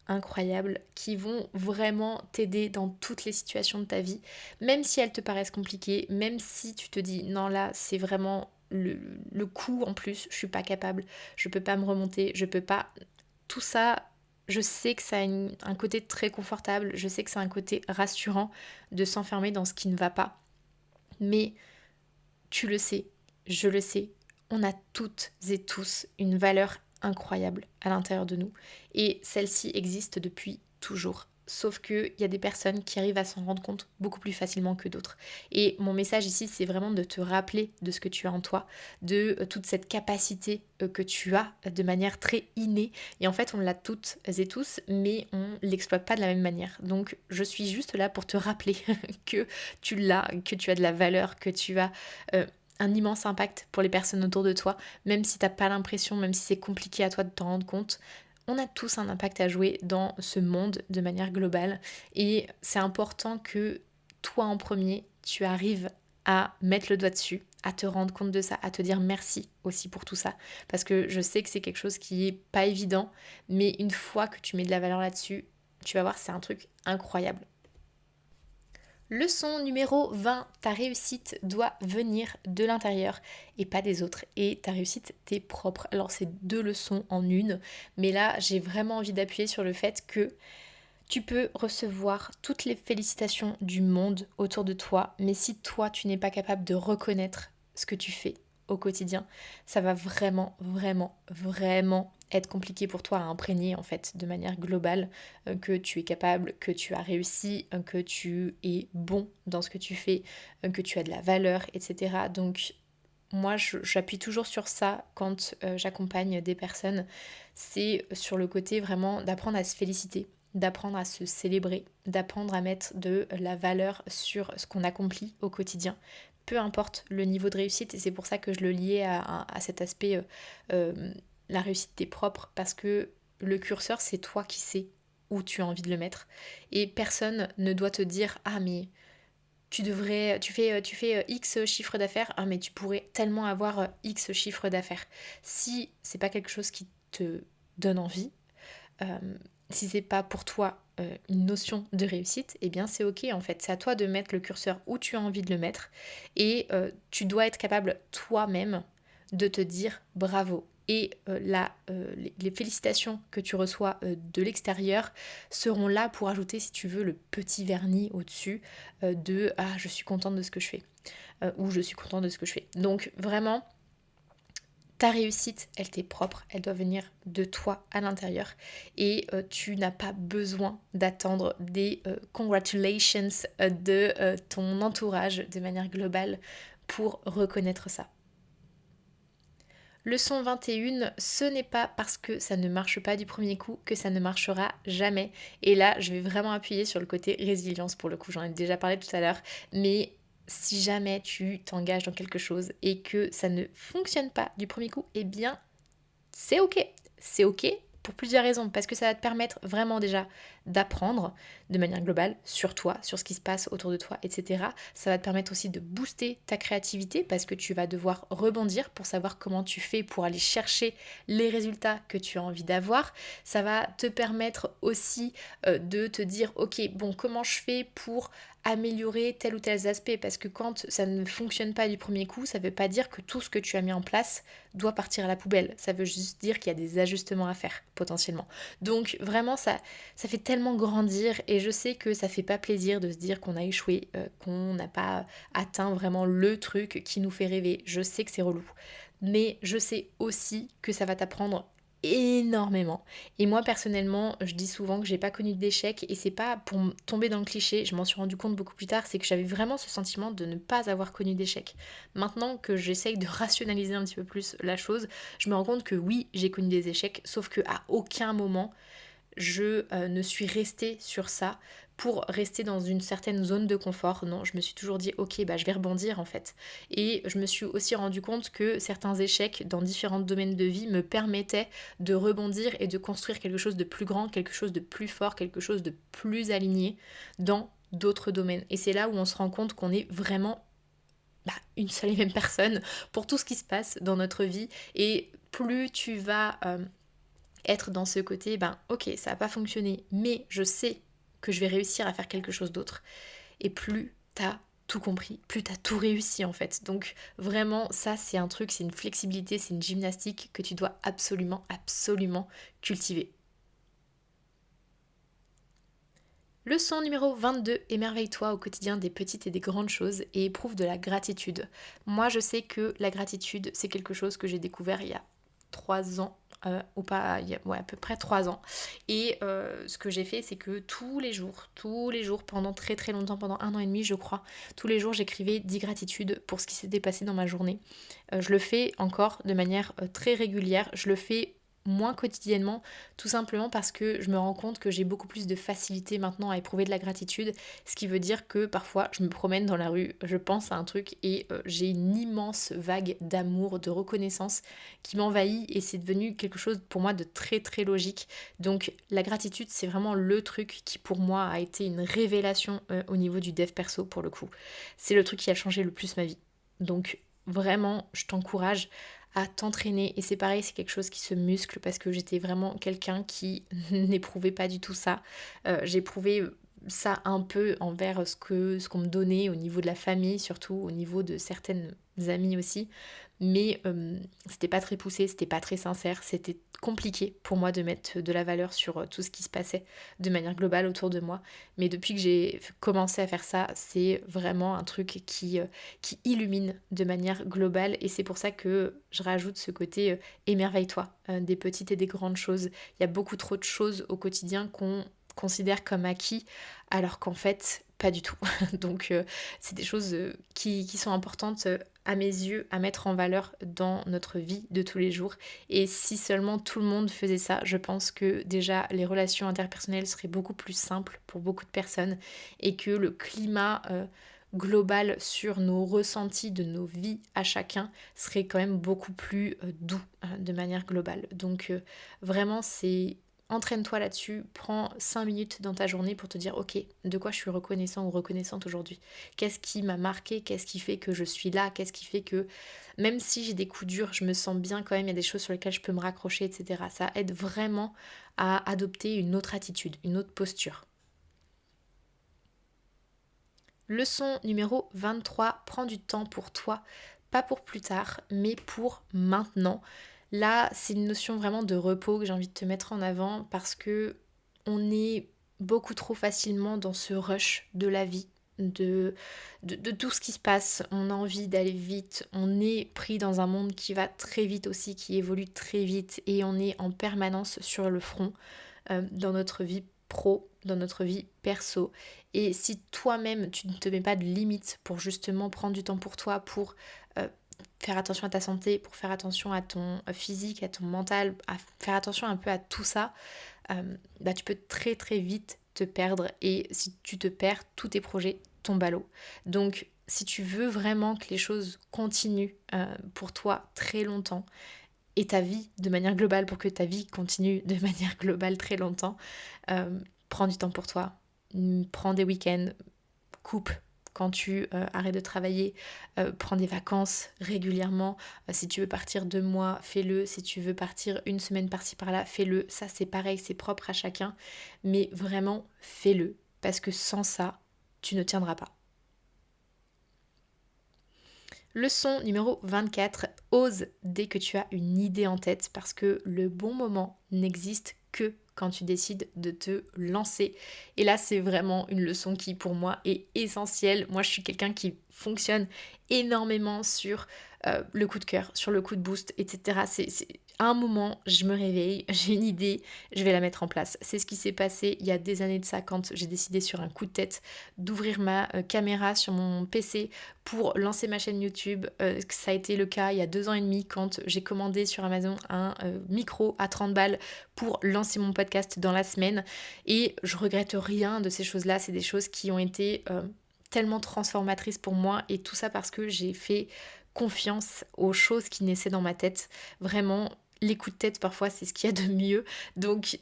incroyables, qui vont vraiment t'aider dans toutes les situations de ta vie, même si elles te paraissent compliquées, même si tu te dis non là c'est vraiment le coup en plus, je suis pas capable, je peux pas me remonter, je peux pas. Tout ça, je sais que ça a un côté très confortable, je sais que c'est un côté rassurant de s'enfermer dans ce qui ne va pas. Mais tu le sais, je le sais, on a toutes et tous une valeur incroyable à l'intérieur de nous. Et celle-ci existe depuis toujours. Sauf qu'il y a des personnes qui arrivent à s'en rendre compte beaucoup plus facilement que d'autres. Et mon message ici, c'est vraiment de te rappeler de ce que tu as en toi, de toute cette capacité que tu as de manière très innée. Et en fait, on l'a toutes et tous, mais on ne l'exploite pas de la même manière. Donc, je suis juste là pour te rappeler que tu l'as, que tu as de la valeur, que tu as un immense impact pour les personnes autour de toi, même si t'as pas l'impression, même si c'est compliqué à toi de t'en rendre compte. On a tous un impact à jouer dans ce monde de manière globale et c'est important que toi en premier, tu arrives à mettre le doigt dessus, à te rendre compte de ça, à te dire merci aussi pour tout ça. Parce que je sais que c'est quelque chose qui est pas évident, mais une fois que tu mets de la valeur là-dessus, tu vas voir, c'est un truc incroyable. Leçon numéro 20, ta réussite doit venir de l'intérieur et pas des autres. Et ta réussite t'est propre. Alors c'est deux leçons en une, mais là j'ai vraiment envie d'appuyer sur le fait que tu peux recevoir toutes les félicitations du monde autour de toi, mais si toi tu n'es pas capable de reconnaître ce que tu fais au quotidien, ça va vraiment, vraiment, vraiment être compliqué pour toi à imprégner en fait de manière globale que tu es capable, que tu as réussi, que tu es bon dans ce que tu fais, que tu as de la valeur, etc. Donc moi j'appuie toujours sur ça quand j'accompagne des personnes, c'est sur le côté vraiment d'apprendre à se féliciter, d'apprendre à se célébrer, d'apprendre à mettre de la valeur sur ce qu'on accomplit au quotidien, peu importe le niveau de réussite, et c'est pour ça que je le liais à cet aspect, la réussite t'est propre, parce que le curseur, c'est toi qui sais où tu as envie de le mettre, et personne ne doit te dire ah mais tu fais X chiffre d'affaires, ah mais tu pourrais tellement avoir X chiffre d'affaires. Si c'est pas quelque chose qui te donne envie, euh, si c'est pas pour toi une notion de réussite, eh bien c'est ok en fait. C'est à toi de mettre le curseur où tu as envie de le mettre et tu dois être capable toi-même de te dire bravo. Et les félicitations que tu reçois de l'extérieur seront là pour ajouter, si tu veux, le petit vernis au-dessus de ah, je suis contente de ce que je fais ou je suis contente de ce que je fais. Donc vraiment, ta réussite, elle t'est propre, elle doit venir de toi à l'intérieur et tu n'as pas besoin d'attendre des congratulations de ton entourage de manière globale pour reconnaître ça. Leçon 21, ce n'est pas parce que ça ne marche pas du premier coup que ça ne marchera jamais. Et là, je vais vraiment appuyer sur le côté résilience pour le coup, j'en ai déjà parlé tout à l'heure, mais si jamais tu t'engages dans quelque chose et que ça ne fonctionne pas du premier coup, eh bien, c'est ok. C'est ok pour plusieurs raisons, parce que ça va te permettre vraiment déjà d'apprendre de manière globale sur toi, sur ce qui se passe autour de toi, etc. Ça va te permettre aussi de booster ta créativité parce que tu vas devoir rebondir pour savoir comment tu fais pour aller chercher les résultats que tu as envie d'avoir. Ça va te permettre aussi de te dire, ok, bon, comment je fais pour améliorer tel ou tel aspect, parce que quand ça ne fonctionne pas du premier coup, ça ne veut pas dire que tout ce que tu as mis en place doit partir à la poubelle. Ça veut juste dire qu'il y a des ajustements à faire potentiellement. Donc vraiment ça fait tellement grandir, et je sais que ça fait pas plaisir de se dire qu'on a échoué, qu'on n'a pas atteint vraiment le truc qui nous fait rêver. Je sais que c'est relou, mais je sais aussi que ça va t'apprendre énormément. Et moi personnellement, je dis souvent que j'ai pas connu d'échec, et c'est pas pour tomber dans le cliché, je m'en suis rendu compte beaucoup plus tard, c'est que j'avais vraiment ce sentiment de ne pas avoir connu d'échec. Maintenant que j'essaye de rationaliser un petit peu plus la chose, je me rends compte que oui, j'ai connu des échecs, sauf que à aucun moment je ne suis restée sur ça pour rester dans une certaine zone de confort. Non, je me suis toujours dit, ok, bah, je vais rebondir en fait. Et je me suis aussi rendu compte que certains échecs dans différents domaines de vie me permettaient de rebondir et de construire quelque chose de plus grand, quelque chose de plus fort, quelque chose de plus aligné dans d'autres domaines. Et c'est là où on se rend compte qu'on est vraiment une seule et même personne pour tout ce qui se passe dans notre vie. Et plus tu vas être dans ce côté, ok, ça n'a pas fonctionné, mais je sais que je vais réussir à faire quelque chose d'autre. Et plus t'as tout compris, plus t'as tout réussi en fait. Donc vraiment, ça c'est un truc, c'est une flexibilité, c'est une gymnastique que tu dois absolument, absolument cultiver. Leçon numéro 22, émerveille-toi au quotidien des petites et des grandes choses et éprouve de la gratitude. Moi je sais que la gratitude c'est quelque chose que j'ai découvert il y a 3 ans, ou pas, il y a à peu près 3 ans. Et ce que j'ai fait, c'est que tous les jours, pendant très très longtemps, pendant 1 an et demi, je crois, tous les jours, j'écrivais 10 gratitudes pour ce qui s'était passé dans ma journée. Je le fais encore de manière très régulière. Je le fais moins quotidiennement, tout simplement parce que je me rends compte que j'ai beaucoup plus de facilité maintenant à éprouver de la gratitude, ce qui veut dire que parfois je me promène dans la rue, je pense à un truc et j'ai une immense vague d'amour, de reconnaissance qui m'envahit, et c'est devenu quelque chose pour moi de très très logique. Donc la gratitude, c'est vraiment le truc qui pour moi a été une révélation au niveau du dev perso pour le coup. C'est le truc qui a changé le plus ma vie. Donc vraiment, je t'encourage à t'entraîner, et c'est pareil, c'est quelque chose qui se muscle parce que j'étais vraiment quelqu'un qui n'éprouvait pas du tout ça. J'éprouvais ça un peu envers ce qu'on me donnait au niveau de la famille, surtout au niveau de certaines amies aussi, mais c'était pas très poussé, c'était pas très sincère, c'était compliqué pour moi de mettre de la valeur sur tout ce qui se passait de manière globale autour de moi. Mais depuis que j'ai commencé à faire ça, c'est vraiment un truc qui illumine de manière globale, et c'est pour ça que je rajoute ce côté émerveille-toi des petites et des grandes choses. Il y a beaucoup trop de choses au quotidien qu'on considère comme acquis, alors qu'en fait pas du tout. Donc c'est des choses qui sont importantes à mes yeux à mettre en valeur dans notre vie de tous les jours. Et si seulement tout le monde faisait ça, je pense que déjà les relations interpersonnelles seraient beaucoup plus simples pour beaucoup de personnes, et que le climat global sur nos ressentis de nos vies à chacun serait quand même beaucoup plus doux de manière globale. Donc vraiment c'est... Entraîne-toi là-dessus, prends 5 minutes dans ta journée pour te dire ok, de quoi je suis reconnaissant ou reconnaissante aujourd'hui. Qu'est-ce qui m'a marqué, qu'est-ce qui fait que je suis là, qu'est-ce qui fait que même si j'ai des coups durs, je me sens bien quand même, il y a des choses sur lesquelles je peux me raccrocher, etc. Ça aide vraiment à adopter une autre attitude, une autre posture. Leçon numéro 23, prends du temps pour toi, pas pour plus tard, mais pour maintenant. Là, c'est une notion vraiment de repos que j'ai envie de te mettre en avant, parce que on est beaucoup trop facilement dans ce rush de la vie, de tout ce qui se passe. On a envie d'aller vite, on est pris dans un monde qui va très vite aussi, qui évolue très vite, et on est en permanence sur le front dans notre vie pro, dans notre vie perso. Et si toi-même tu ne te mets pas de limites pour justement prendre du temps pour toi, pour faire attention à ta santé, pour faire attention à ton physique, à ton mental, à faire attention un peu à tout ça, tu peux très très vite te perdre et si tu te perds, tous tes projets tombent à l'eau. Donc si tu veux vraiment que les choses continuent pour toi très longtemps et ta vie de manière globale, pour que ta vie continue de manière globale très longtemps, prends du temps pour toi, prends des week-ends, coupe quand tu arrêtes de travailler, prends des vacances régulièrement. Si tu veux partir 2 mois, fais-le. Si tu veux partir une semaine par-ci par-là, fais-le. Ça c'est pareil, c'est propre à chacun. Mais vraiment, fais-le. Parce que sans ça, tu ne tiendras pas. Leçon numéro 24, ose dès que tu as une idée en tête parce que le bon moment n'existe que quand tu décides de te lancer. Et là, c'est vraiment une leçon qui, pour moi, est essentielle. Moi, je suis quelqu'un qui fonctionne énormément sur le coup de cœur, sur le coup de boost, etc. À un moment, je me réveille, j'ai une idée, je vais la mettre en place. C'est ce qui s'est passé il y a des années de ça quand j'ai décidé sur un coup de tête d'ouvrir ma caméra sur mon PC pour lancer ma chaîne YouTube. Ça a été le cas il y a 2 ans et demi quand j'ai commandé sur Amazon un micro à 30 balles pour lancer mon podcast dans la semaine. Et je regrette rien de ces choses-là. C'est des choses qui ont été tellement transformatrices pour moi et tout ça parce que j'ai fait confiance aux choses qui naissaient dans ma tête. Vraiment, les coups de tête parfois c'est ce qu'il y a de mieux. Donc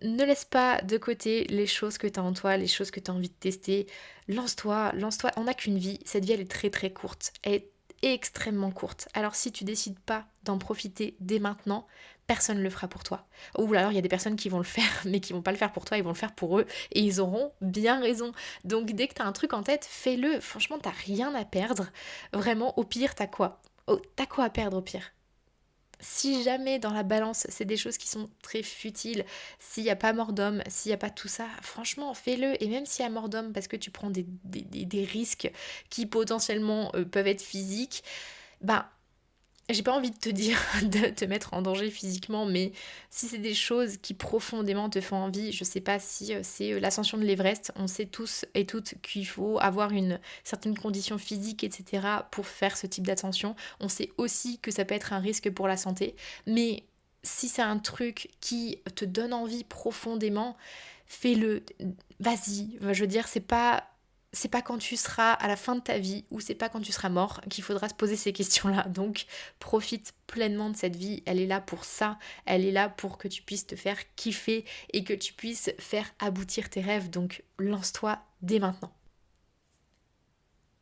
ne laisse pas de côté les choses que tu as en toi, les choses que tu as envie de tester. Lance-toi. On n'a qu'une vie. Cette vie, elle est très très courte. Elle est extrêmement courte. Alors si tu décides pas d'en profiter dès maintenant, personne ne le fera pour toi. Ou alors il y a des personnes qui vont le faire, mais qui vont pas le faire pour toi, ils vont le faire pour eux. Et ils auront bien raison. Donc dès que tu as un truc en tête, fais-le. Franchement, t'as rien à perdre. Vraiment, au pire, t'as quoi? T'as quoi à perdre au pire? Si jamais dans la balance c'est des choses qui sont très futiles, s'il n'y a pas mort d'homme, s'il n'y a pas tout ça, franchement fais-le. Et même s'il y a mort d'homme parce que tu prends des risques qui potentiellement peuvent être physiques, bah j'ai pas envie de te dire de te mettre en danger physiquement, mais si c'est des choses qui profondément te font envie, je sais pas si c'est l'ascension de l'Everest, on sait tous et toutes qu'il faut avoir une certaine condition physique, etc. pour faire ce type d'ascension. On sait aussi que ça peut être un risque pour la santé, mais si c'est un truc qui te donne envie profondément, fais-le, vas-y. Je veux dire, c'est pas quand tu seras à la fin de ta vie ou c'est pas quand tu seras mort qu'il faudra se poser ces questions-là. Donc profite pleinement de cette vie, elle est là pour ça, elle est là pour que tu puisses te faire kiffer et que tu puisses faire aboutir tes rêves. Donc lance-toi dès maintenant.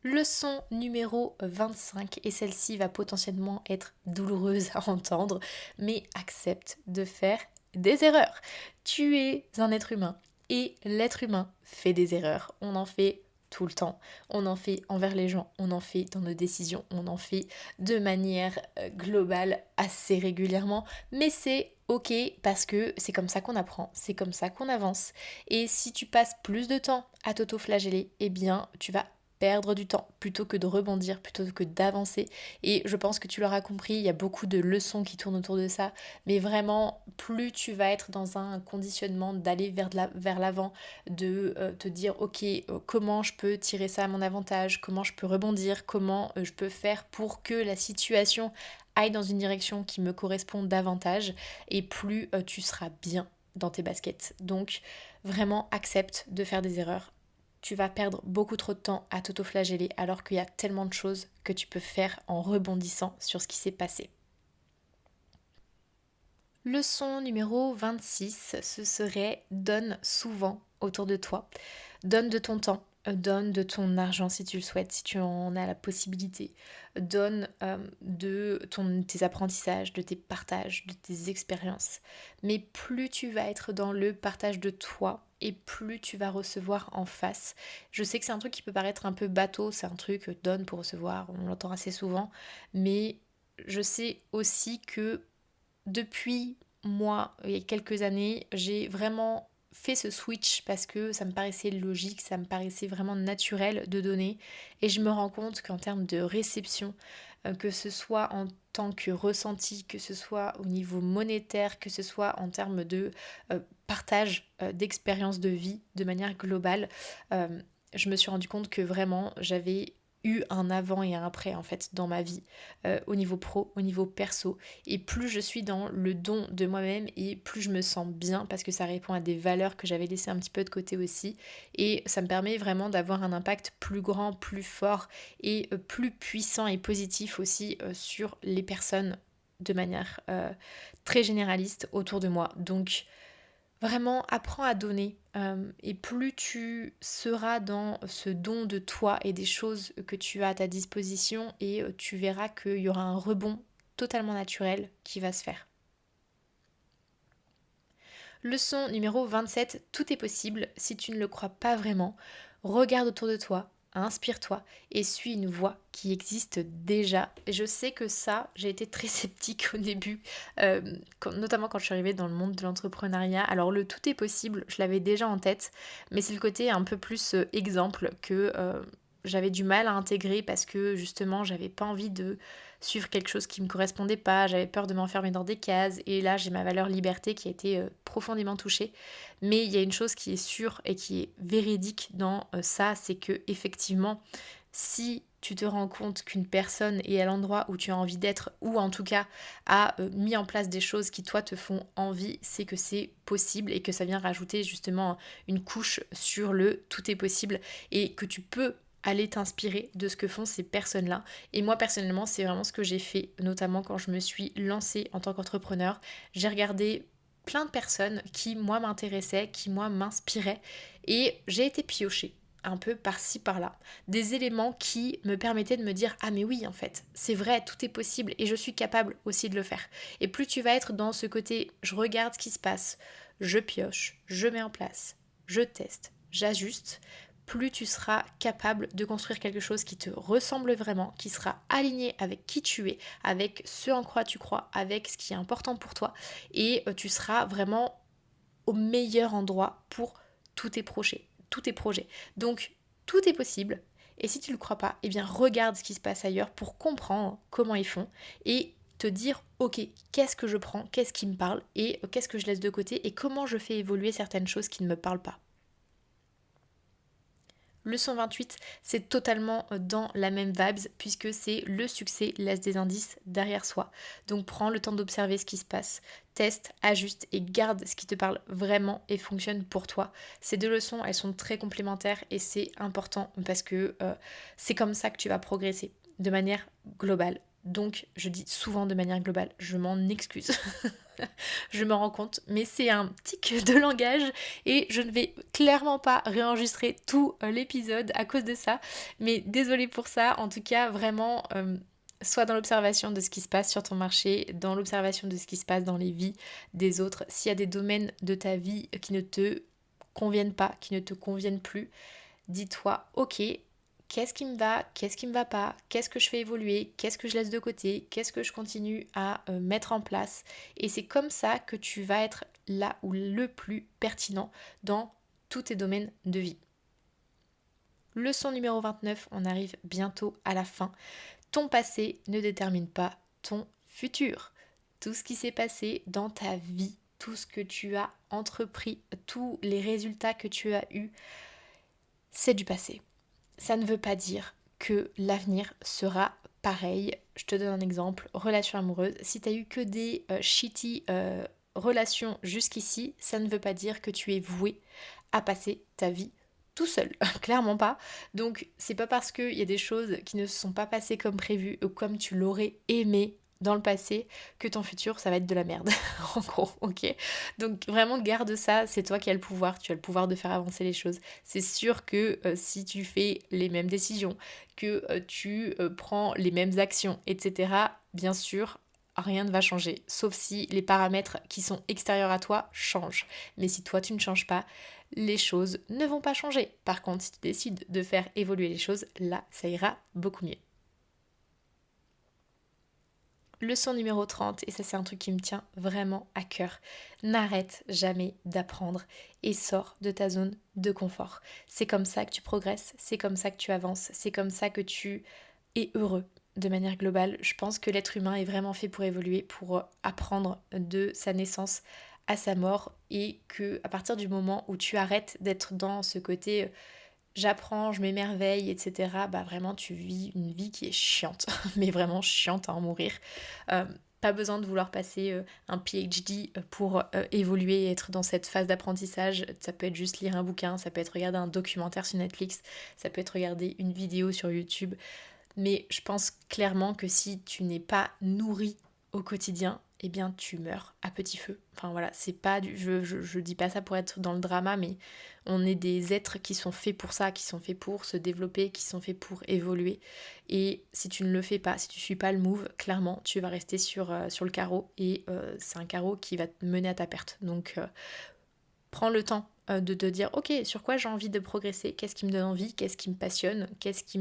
Leçon numéro 25, et celle-ci va potentiellement être douloureuse à entendre, mais accepte de faire des erreurs. Tu es un être humain et l'être humain fait des erreurs. On en fait tout le temps. On en fait envers les gens, on en fait dans nos décisions, on en fait de manière globale assez régulièrement, mais c'est ok parce que c'est comme ça qu'on apprend, c'est comme ça qu'on avance. Et si tu passes plus de temps à t'auto-flageller, eh bien tu vas perdre du temps plutôt que de rebondir, plutôt que d'avancer. Et je pense que tu l'auras compris, il y a beaucoup de leçons qui tournent autour de ça, mais vraiment, plus tu vas être dans un conditionnement d'aller vers l'avant, de te dire, ok, comment je peux tirer ça à mon avantage, comment je peux rebondir, comment je peux faire pour que la situation aille dans une direction qui me correspond davantage, et plus tu seras bien dans tes baskets. Donc, vraiment, accepte de faire des erreurs. Tu vas perdre beaucoup trop de temps à t'auto-flageller alors qu'il y a tellement de choses que tu peux faire en rebondissant sur ce qui s'est passé. Leçon numéro 26, ce serait donne souvent autour de toi. Donne de ton temps, donne de ton argent si tu le souhaites, si tu en as la possibilité. Donne tes apprentissages, de tes partages, de tes expériences. Mais plus tu vas être dans le partage de toi et plus tu vas recevoir en face. Je sais que c'est un truc qui peut paraître un peu bateau, c'est un truc donne pour recevoir, on l'entend assez souvent, mais je sais aussi que depuis moi, il y a quelques années, j'ai vraiment fait ce switch parce que ça me paraissait logique, ça me paraissait vraiment naturel de donner. Et je me rends compte qu'en termes de réception, que ce soit en tant que ressenti, que ce soit au niveau monétaire, que ce soit en termes de partage d'expérience de vie de manière globale, je me suis rendu compte que vraiment j'avais eu un avant et un après en fait dans ma vie, au niveau pro, au niveau perso. Et plus je suis dans le don de moi-même et plus je me sens bien parce que ça répond à des valeurs que j'avais laissées un petit peu de côté aussi. Et ça me permet vraiment d'avoir un impact plus grand, plus fort et plus puissant et positif aussi sur les personnes de manière très généraliste autour de moi. Donc vraiment, apprends à donner. Et plus tu seras dans ce don de toi et des choses que tu as à ta disposition, et tu verras qu'il y aura un rebond totalement naturel qui va se faire. Leçon numéro 27, tout est possible. Si tu ne le crois pas vraiment, regarde autour de toi, inspire-toi et suis une voie qui existe déjà. Et je sais que ça, j'ai été très sceptique au début, notamment quand je suis arrivée dans le monde de l'entrepreneuriat. Alors le tout est possible, je l'avais déjà en tête, mais c'est le côté un peu plus exemple que j'avais du mal à intégrer parce que justement j'avais pas envie de suivre quelque chose qui me correspondait pas, j'avais peur de m'enfermer dans des cases, et là j'ai ma valeur liberté qui a été profondément touchée. Mais il y a une chose qui est sûre et qui est véridique dans ça, c'est que effectivement, si tu te rends compte qu'une personne est à l'endroit où tu as envie d'être, ou en tout cas a mis en place des choses qui toi te font envie, c'est que c'est possible et que ça vient rajouter justement une couche sur le tout est possible, et que tu peux aller t'inspirer de ce que font ces personnes-là. Et moi personnellement, c'est vraiment ce que j'ai fait, notamment quand je me suis lancée en tant qu'entrepreneur. J'ai regardé plein de personnes qui moi m'intéressaient, qui moi m'inspiraient, et j'ai été piochée un peu par-ci par-là, des éléments qui me permettaient de me dire ah mais oui en fait, c'est vrai, tout est possible et je suis capable aussi de le faire. Et plus tu vas être dans ce côté je regarde ce qui se passe, je pioche, je mets en place, je teste, j'ajuste, plus tu seras capable de construire quelque chose qui te ressemble vraiment, qui sera aligné avec qui tu es, avec ce en quoi tu crois, avec ce qui est important pour toi, et tu seras vraiment au meilleur endroit pour tous tes projets. Tous tes projets. Donc tout est possible, et si tu ne le crois pas, eh bien regarde ce qui se passe ailleurs pour comprendre comment ils font et te dire ok, qu'est-ce que je prends, qu'est-ce qui me parle et qu'est-ce que je laisse de côté et comment je fais évoluer certaines choses qui ne me parlent pas. Leçon 28, c'est totalement dans la même vibes puisque c'est le succès laisse des indices derrière soi. Donc prends le temps d'observer ce qui se passe, teste, ajuste et garde ce qui te parle vraiment et fonctionne pour toi. Ces deux leçons, elles sont très complémentaires et c'est important parce que c'est comme ça que tu vas progresser de manière globale. Donc je dis souvent de manière globale, je m'en excuse. Je me rends compte, mais c'est un tic de langage et je ne vais clairement pas réenregistrer tout l'épisode à cause de ça. Mais désolée pour ça, en tout cas vraiment, sois dans l'observation de ce qui se passe sur ton marché, dans l'observation de ce qui se passe dans les vies des autres. S'il y a des domaines de ta vie qui ne te conviennent pas, qui ne te conviennent plus, dis-toi, ok, qu'est-ce qui me va, qu'est-ce qui me va pas, qu'est-ce que je fais évoluer, qu'est-ce que je laisse de côté, qu'est-ce que je continue à mettre en place. Et c'est comme ça que tu vas être là où le plus pertinent dans tous tes domaines de vie. Leçon numéro 29, on arrive bientôt à la fin. Ton passé ne détermine pas ton futur. Tout ce qui s'est passé dans ta vie, tout ce que tu as entrepris, tous les résultats que tu as eus, c'est du passé. Ça ne veut pas dire que l'avenir sera pareil. Je te donne un exemple, relation amoureuse. Si tu as eu que des shitty relations jusqu'ici, ça ne veut pas dire que tu es voué à passer ta vie tout seul, clairement pas. Donc c'est pas parce qu'il y a des choses qui ne se sont pas passées comme prévu ou comme tu l'aurais aimé dans le passé que ton futur ça va être de la merde en gros, ok. Donc vraiment garde ça, c'est toi qui as le pouvoir, tu as le pouvoir de faire avancer les choses. C'est sûr que si tu fais les mêmes décisions, que tu prends les mêmes actions, etc., bien sûr rien ne va changer, sauf si les paramètres qui sont extérieurs à toi changent. Mais si toi tu ne changes pas, les choses ne vont pas changer. Par contre, si tu décides de faire évoluer les choses, là ça ira beaucoup mieux. Leçon numéro 30, et ça c'est un truc qui me tient vraiment à cœur. N'arrête jamais d'apprendre et sors de ta zone de confort. C'est comme ça que tu progresses, c'est comme ça que tu avances, c'est comme ça que tu es heureux de manière globale. Je pense que l'être humain est vraiment fait pour évoluer, pour apprendre de sa naissance à sa mort, et que à partir du moment où tu arrêtes d'être dans ce côté j'apprends, je m'émerveille, etc., bah vraiment tu vis une vie qui est chiante, mais vraiment chiante à en mourir. Pas besoin de vouloir passer un PhD pour évoluer et être dans cette phase d'apprentissage. Ça peut être juste lire un bouquin, ça peut être regarder un documentaire sur Netflix, ça peut être regarder une vidéo sur YouTube. Mais je pense clairement que si tu n'es pas nourri au quotidien, eh bien tu meurs à petit feu. Enfin voilà, c'est pas je dis pas ça pour être dans le drama, mais on est des êtres qui sont faits pour ça, qui sont faits pour se développer, qui sont faits pour évoluer. Et si tu ne le fais pas, si tu suis pas le move, clairement tu vas rester sur le carreau et c'est un carreau qui va te mener à ta perte. Donc prends le temps de te dire ok, sur quoi j'ai envie de progresser, qu'est-ce qui me donne envie, qu'est-ce qui me passionne, qu'est-ce qui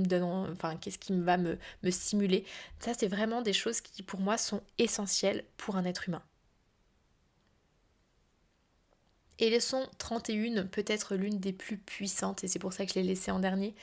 va me stimuler. Ça c'est vraiment des choses qui pour moi sont essentielles pour un être humain. Et leçon 31, peut-être l'une des plus puissantes, et c'est pour ça que je l'ai laissée en dernier.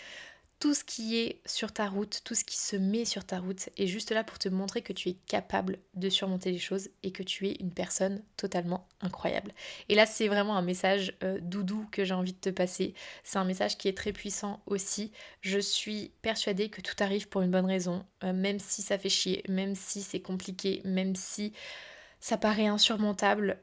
Tout ce qui est sur ta route, tout ce qui se met sur ta route est juste là pour te montrer que tu es capable de surmonter les choses et que tu es une personne totalement incroyable. Et là, c'est vraiment un message doudou que j'ai envie de te passer. C'est un message qui est très puissant aussi. Je suis persuadée que tout arrive pour une bonne raison, même si ça fait chier, même si c'est compliqué, même si ça paraît insurmontable.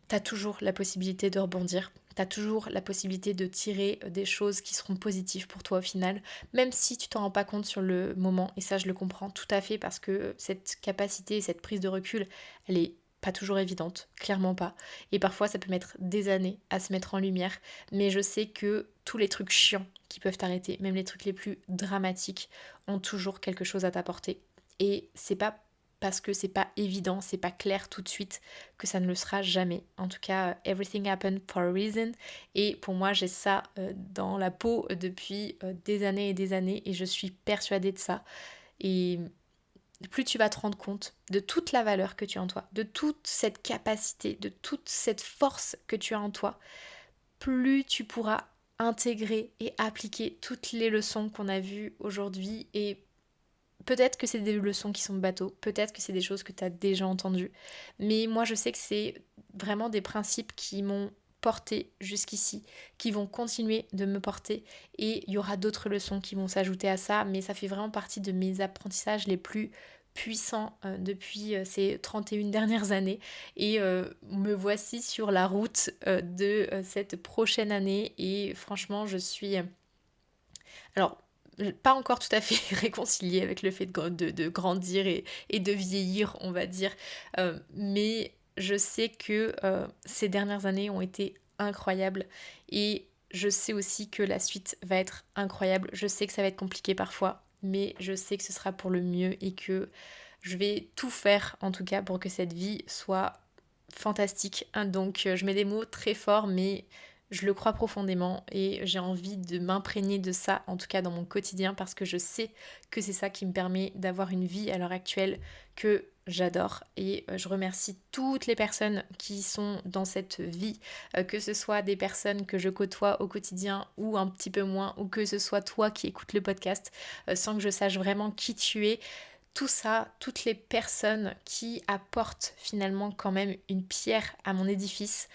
T'as toujours la possibilité de rebondir. T'as toujours la possibilité de tirer des choses qui seront positives pour toi au final, même si tu t'en rends pas compte sur le moment. Et ça, je le comprends tout à fait parce que cette capacité, cette prise de recul, elle est pas toujours évidente, clairement pas. Et parfois, ça peut mettre des années à se mettre en lumière. Mais je sais que tous les trucs chiants qui peuvent t'arrêter, même les trucs les plus dramatiques, ont toujours quelque chose à t'apporter. Et c'est pas parce que c'est pas évident, c'est pas clair tout de suite que ça ne le sera jamais. En tout cas, everything happened for a reason. Et pour moi, j'ai ça dans la peau depuis des années et je suis persuadée de ça. Et plus tu vas te rendre compte de toute la valeur que tu as en toi, de toute cette capacité, de toute cette force que tu as en toi, plus tu pourras intégrer et appliquer toutes les leçons qu'on a vues aujourd'hui. Et peut-être que c'est des leçons qui sont bateaux, peut-être que c'est des choses que tu as déjà entendues, mais moi je sais que c'est vraiment des principes qui m'ont porté jusqu'ici, qui vont continuer de me porter, et il y aura d'autres leçons qui vont s'ajouter à ça, mais ça fait vraiment partie de mes apprentissages les plus puissants depuis ces 31 dernières années, et me voici sur la route de cette prochaine année, et franchement je suis... Alors, pas encore tout à fait réconciliée avec le fait de grandir et de vieillir, on va dire. Mais je sais que ces dernières années ont été incroyables et je sais aussi que la suite va être incroyable. Je sais que ça va être compliqué parfois, mais je sais que ce sera pour le mieux et que je vais tout faire en tout cas pour que cette vie soit fantastique. Donc je mets des mots très forts, mais je le crois profondément et j'ai envie de m'imprégner de ça, en tout cas dans mon quotidien, parce que je sais que c'est ça qui me permet d'avoir une vie à l'heure actuelle que j'adore. Et je remercie toutes les personnes qui sont dans cette vie, que ce soit des personnes que je côtoie au quotidien ou un petit peu moins, ou que ce soit toi qui écoutes le podcast sans que je sache vraiment qui tu es. Tout ça, toutes les personnes qui apportent finalement quand même une pierre à mon édifice,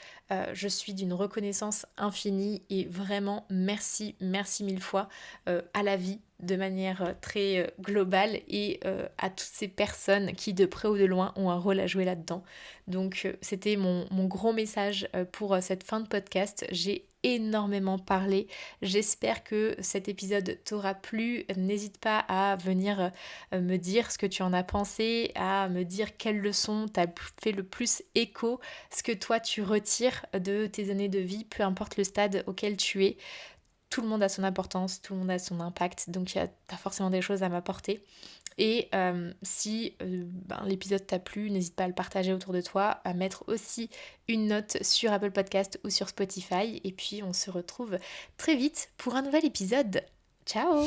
je suis d'une reconnaissance infinie et vraiment merci mille fois à la vie de manière très globale et à toutes ces personnes qui de près ou de loin ont un rôle à jouer là-dedans. Donc c'était mon gros message pour cette fin de podcast. J'ai énormément parlé. J'espère que cet épisode t'aura plu. N'hésite pas à venir me dire ce que tu en as pensé, à me dire quelle leçon t'a fait le plus écho, ce que toi tu retires de tes années de vie, peu importe le stade auquel tu es. Tout le monde a son importance, tout le monde a son impact, donc tu as forcément des choses à m'apporter. Et si l'épisode t'a plu, n'hésite pas à le partager autour de toi, à mettre aussi une note sur Apple Podcast ou sur Spotify. Et puis on se retrouve très vite pour un nouvel épisode. Ciao!